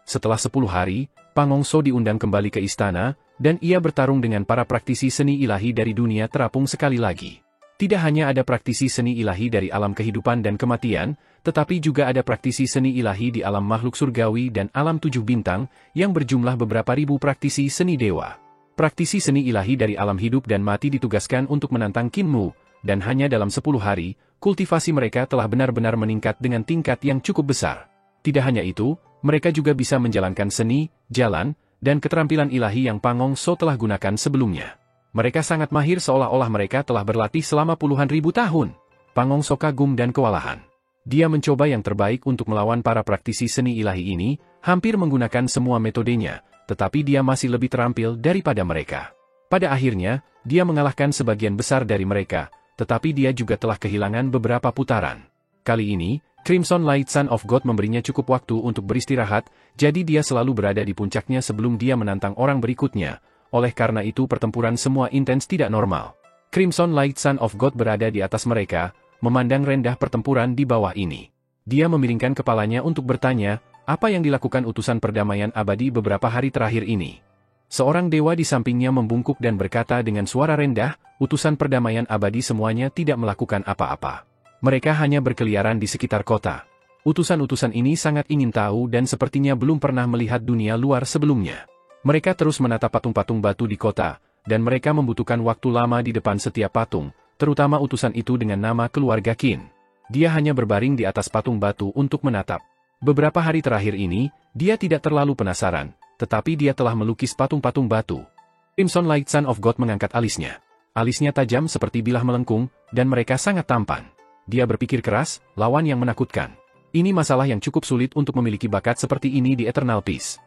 Setelah 10 hari, Pang Hongso diundang kembali ke istana, dan ia bertarung dengan para praktisi seni ilahi dari dunia terapung sekali lagi. Tidak hanya ada praktisi seni ilahi dari alam kehidupan dan kematian, tetapi juga ada praktisi seni ilahi di alam makhluk surgawi dan alam 7 bintang, yang berjumlah beberapa ribu praktisi seni dewa. Praktisi seni ilahi dari alam hidup dan mati ditugaskan untuk menantang Qin Mu, dan hanya dalam 10 hari, kultivasi mereka telah benar-benar meningkat dengan tingkat yang cukup besar. Tidak hanya itu, mereka juga bisa menjalankan seni, jalan, dan keterampilan ilahi yang Pang Hongso telah gunakan sebelumnya. Mereka sangat mahir seolah-olah mereka telah berlatih selama puluhan ribu tahun. Pang Hongso kagum dan kewalahan. Dia mencoba yang terbaik untuk melawan para praktisi seni ilahi ini, hampir menggunakan semua metodenya, tetapi dia masih lebih terampil daripada mereka. Pada akhirnya, dia mengalahkan sebagian besar dari mereka, tetapi dia juga telah kehilangan beberapa putaran. Kali ini, Crimson Light Son of God memberinya cukup waktu untuk beristirahat, jadi dia selalu berada di puncaknya sebelum dia menantang orang berikutnya. Oleh karena itu pertempuran semua intens tidak normal. Crimson Light Son of God berada di atas mereka, memandang rendah pertempuran di bawah ini. Dia memiringkan kepalanya untuk bertanya, apa yang dilakukan utusan perdamaian abadi beberapa hari terakhir ini? Seorang dewa di sampingnya membungkuk dan berkata dengan suara rendah, utusan perdamaian abadi semuanya tidak melakukan apa-apa. Mereka hanya berkeliaran di sekitar kota. Utusan-utusan ini sangat ingin tahu dan sepertinya belum pernah melihat dunia luar sebelumnya. Mereka terus menatap patung-patung batu di kota, dan mereka membutuhkan waktu lama di depan setiap patung, terutama utusan itu dengan nama keluarga Qin. Dia hanya berbaring di atas patung batu untuk menatap. Beberapa hari terakhir ini, dia tidak terlalu penasaran, tetapi dia telah melukis patung-patung batu. Crimson Light Son of God mengangkat alisnya. Alisnya tajam seperti bilah melengkung, dan mereka sangat tampan. Dia berpikir keras, lawan yang menakutkan. Ini masalah yang cukup sulit untuk memiliki bakat seperti ini di Eternal Peace.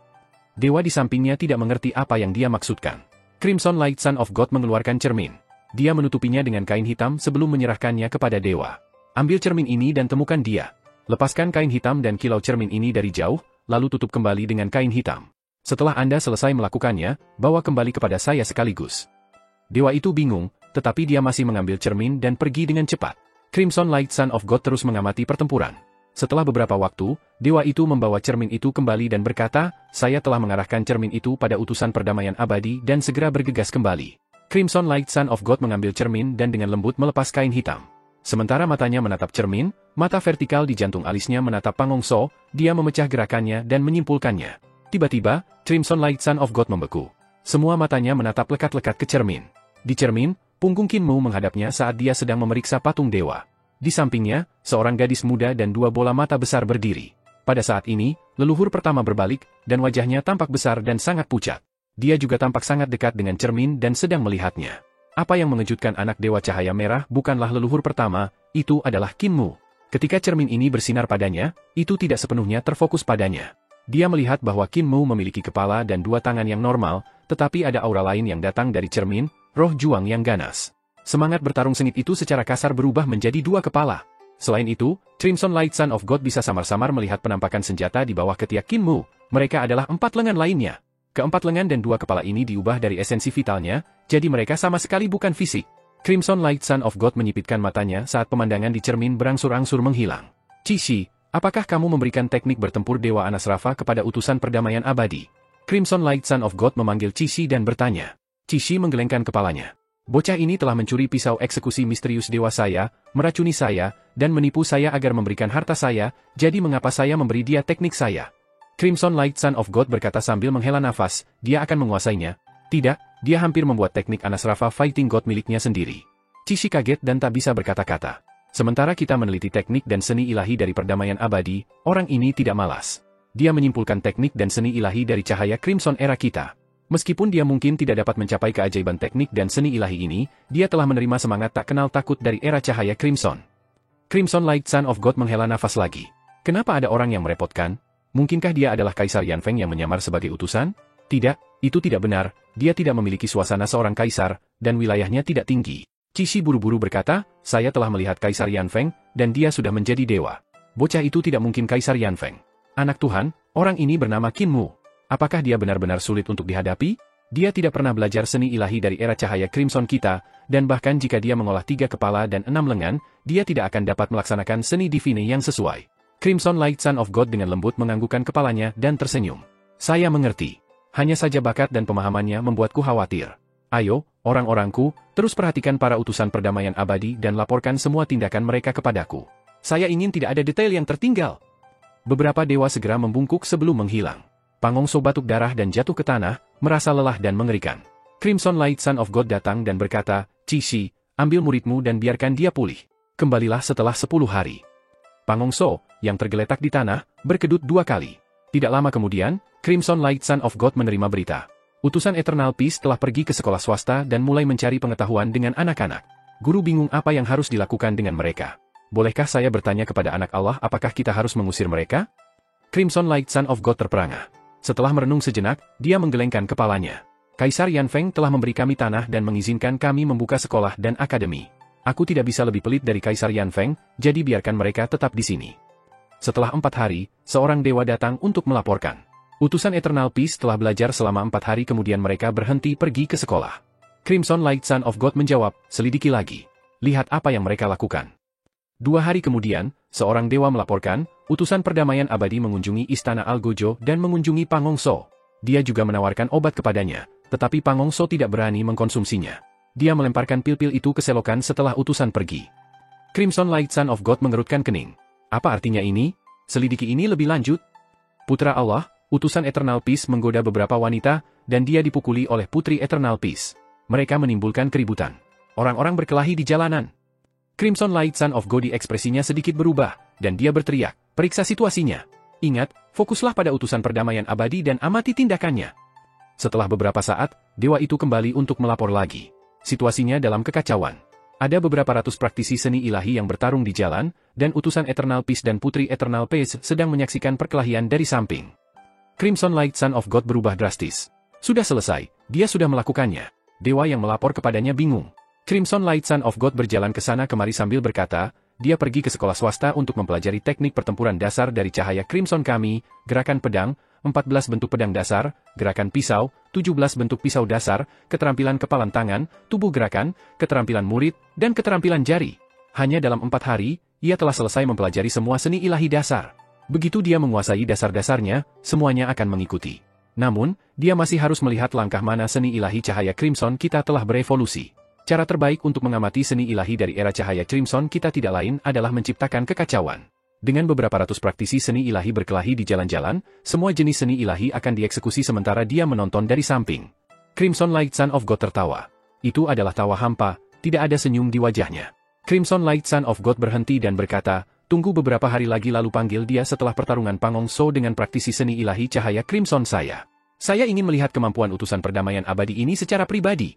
Dewa di sampingnya tidak mengerti apa yang dia maksudkan. Crimson Light Son of God mengeluarkan cermin. Dia menutupinya dengan kain hitam sebelum menyerahkannya kepada dewa. Ambil cermin ini dan temukan dia. Lepaskan kain hitam dan kilau cermin ini dari jauh, lalu tutup kembali dengan kain hitam. Setelah Anda selesai melakukannya, bawa kembali kepada saya sekaligus. Dewa itu bingung, tetapi dia masih mengambil cermin dan pergi dengan cepat. Crimson Light Son of God terus mengamati pertempuran. Setelah beberapa waktu, dewa itu membawa cermin itu kembali dan berkata, saya telah mengarahkan cermin itu pada utusan perdamaian abadi dan segera bergegas kembali. Crimson Light Son of God mengambil cermin dan dengan lembut melepas kain hitam. Sementara matanya menatap cermin, mata vertikal di jantung alisnya menatap Pangongso, dia memecah gerakannya dan menyimpulkannya. Tiba-tiba, Crimson Light Son of God membeku. Semua matanya menatap lekat-lekat ke cermin. Di cermin, punggung Qin Mu menghadapnya saat dia sedang memeriksa patung dewa. Di sampingnya, seorang gadis muda dan dua bola mata besar berdiri. Pada saat ini, leluhur pertama berbalik, dan wajahnya tampak besar dan sangat pucat. Dia juga tampak sangat dekat dengan cermin dan sedang melihatnya. Apa yang mengejutkan anak dewa cahaya merah bukanlah leluhur pertama, itu adalah Qin Mu. Ketika cermin ini bersinar padanya, itu tidak sepenuhnya terfokus padanya. Dia melihat bahwa Qin Mu memiliki kepala dan dua tangan yang normal, tetapi ada aura lain yang datang dari cermin, roh juang yang ganas. Semangat bertarung sengit itu secara kasar berubah menjadi dua kepala. Selain itu, Crimson Light Son of God bisa samar-samar melihat penampakan senjata di bawah ketiak Qin Mu. Mereka adalah 4 lengan lainnya. Keempat lengan dan dua kepala ini diubah dari esensi vitalnya, jadi mereka sama sekali bukan fisik. Crimson Light Son of God menyipitkan matanya saat pemandangan di cermin berangsur-angsur menghilang. Cici, apakah kamu memberikan teknik bertempur Dewa Anasrafa kepada utusan perdamaian abadi? Crimson Light Son of God memanggil Cici dan bertanya. Cici menggelengkan kepalanya. Bocah ini telah mencuri pisau eksekusi misterius dewa saya, meracuni saya, dan menipu saya agar memberikan harta saya, jadi mengapa saya memberi dia teknik saya? Crimson Light Son of God berkata sambil menghela nafas, dia akan menguasainya. Tidak, dia hampir membuat teknik Anasrafa Fighting God miliknya sendiri. Cici kaget dan tak bisa berkata-kata. Sementara kita meneliti teknik dan seni ilahi dari perdamaian abadi, orang ini tidak malas. Dia menyimpulkan teknik dan seni ilahi dari cahaya Crimson era kita. Meskipun dia mungkin tidak dapat mencapai keajaiban teknik dan seni ilahi ini, dia telah menerima semangat tak kenal takut dari era cahaya Crimson. Crimson Light Son of God menghela nafas lagi. Kenapa ada orang yang merepotkan? Mungkinkah dia adalah Kaisar Yanfeng yang menyamar sebagai utusan? Tidak, itu tidak benar, dia tidak memiliki suasana seorang kaisar, dan wilayahnya tidak tinggi. Cici buru-buru berkata, saya telah melihat Kaisar Yanfeng, dan dia sudah menjadi dewa. Bocah itu tidak mungkin Kaisar Yanfeng. Anak Tuhan, orang ini bernama Qin Mu. Apakah dia benar-benar sulit untuk dihadapi? Dia tidak pernah belajar seni ilahi dari era cahaya Crimson kita, dan bahkan jika dia mengolah 3 kepala dan 6 lengan, dia tidak akan dapat melaksanakan seni divine yang sesuai. Crimson Light Son of God dengan lembut menganggukkan kepalanya dan tersenyum. Saya mengerti. Hanya saja bakat dan pemahamannya membuatku khawatir. Ayo, orang-orangku, terus perhatikan para utusan perdamaian abadi dan laporkan semua tindakan mereka kepadaku. Saya ingin tidak ada detail yang tertinggal. Beberapa dewa segera membungkuk sebelum menghilang. Pangongso batuk darah dan jatuh ke tanah, merasa lelah dan mengerikan. Crimson Light Son of God datang dan berkata, Cici, ambil muridmu dan biarkan dia pulih. Kembalilah setelah 10 hari. Pangongso, yang tergeletak di tanah, berkedut 2 kali. Tidak lama kemudian, Crimson Light Son of God menerima berita. Utusan Eternal Peace telah pergi ke sekolah swasta dan mulai mencari pengetahuan dengan anak-anak. Guru bingung apa yang harus dilakukan dengan mereka. Bolehkah saya bertanya kepada anak Allah apakah kita harus mengusir mereka? Crimson Light Son of God terperangah. Setelah merenung sejenak, dia menggelengkan kepalanya. Kaisar Yanfeng telah memberi kami tanah dan mengizinkan kami membuka sekolah dan akademi. Aku tidak bisa lebih pelit dari Kaisar Yanfeng, jadi biarkan mereka tetap di sini. Setelah 4 hari, seorang dewa datang untuk melaporkan. Utusan Eternal Peace telah belajar selama 4 hari kemudian mereka berhenti pergi ke sekolah. Crimson Light Son of God menjawab, selidiki lagi. Lihat apa yang mereka lakukan. 2 hari kemudian, seorang dewa melaporkan, utusan perdamaian abadi mengunjungi istana Algojo dan mengunjungi Pangongso. Dia juga menawarkan obat kepadanya, tetapi Pangongso tidak berani mengkonsumsinya. Dia melemparkan pil-pil itu ke selokan setelah utusan pergi. Crimson Light Son of God mengerutkan kening. Apa artinya ini? Selidiki ini lebih lanjut. Putra Allah, utusan Eternal Peace menggoda beberapa wanita, dan dia dipukuli oleh Putri Eternal Peace. Mereka menimbulkan keributan. Orang-orang berkelahi di jalanan. Crimson Light Son of God ekspresinya sedikit berubah, dan dia berteriak, periksa situasinya. Ingat, fokuslah pada utusan perdamaian abadi dan amati tindakannya. Setelah beberapa saat, dewa itu kembali untuk melapor lagi. Situasinya dalam kekacauan. Ada beberapa ratus praktisi seni ilahi yang bertarung di jalan, dan utusan Eternal Peace dan Putri Eternal Peace sedang menyaksikan perkelahian dari samping. Crimson Light Son of God berubah drastis. Sudah selesai, dia sudah melakukannya. Dewa yang melapor kepadanya bingung. Crimson Light Son of God berjalan ke sana kemari sambil berkata, dia pergi ke sekolah swasta untuk mempelajari teknik pertempuran dasar dari cahaya Crimson kami, gerakan pedang, 14 bentuk pedang dasar, gerakan pisau, 17 bentuk pisau dasar, keterampilan kepalan tangan, tubuh gerakan, keterampilan murid, dan keterampilan jari. Hanya dalam 4 hari, ia telah selesai mempelajari semua seni ilahi dasar. Begitu dia menguasai dasar-dasarnya, semuanya akan mengikuti. Namun, dia masih harus melihat langkah mana seni ilahi cahaya Crimson kita telah berevolusi. Cara terbaik untuk mengamati seni ilahi dari era cahaya Crimson kita tidak lain adalah menciptakan kekacauan. Dengan beberapa ratus praktisi seni ilahi berkelahi di jalan-jalan, semua jenis seni ilahi akan dieksekusi sementara dia menonton dari samping. Crimson Light Son of God tertawa. Itu adalah tawa hampa, tidak ada senyum di wajahnya. Crimson Light Son of God berhenti dan berkata, tunggu beberapa hari lagi lalu panggil dia setelah pertarungan Pangongso dengan praktisi seni ilahi cahaya Crimson saya. Saya ingin melihat kemampuan utusan perdamaian abadi ini secara pribadi.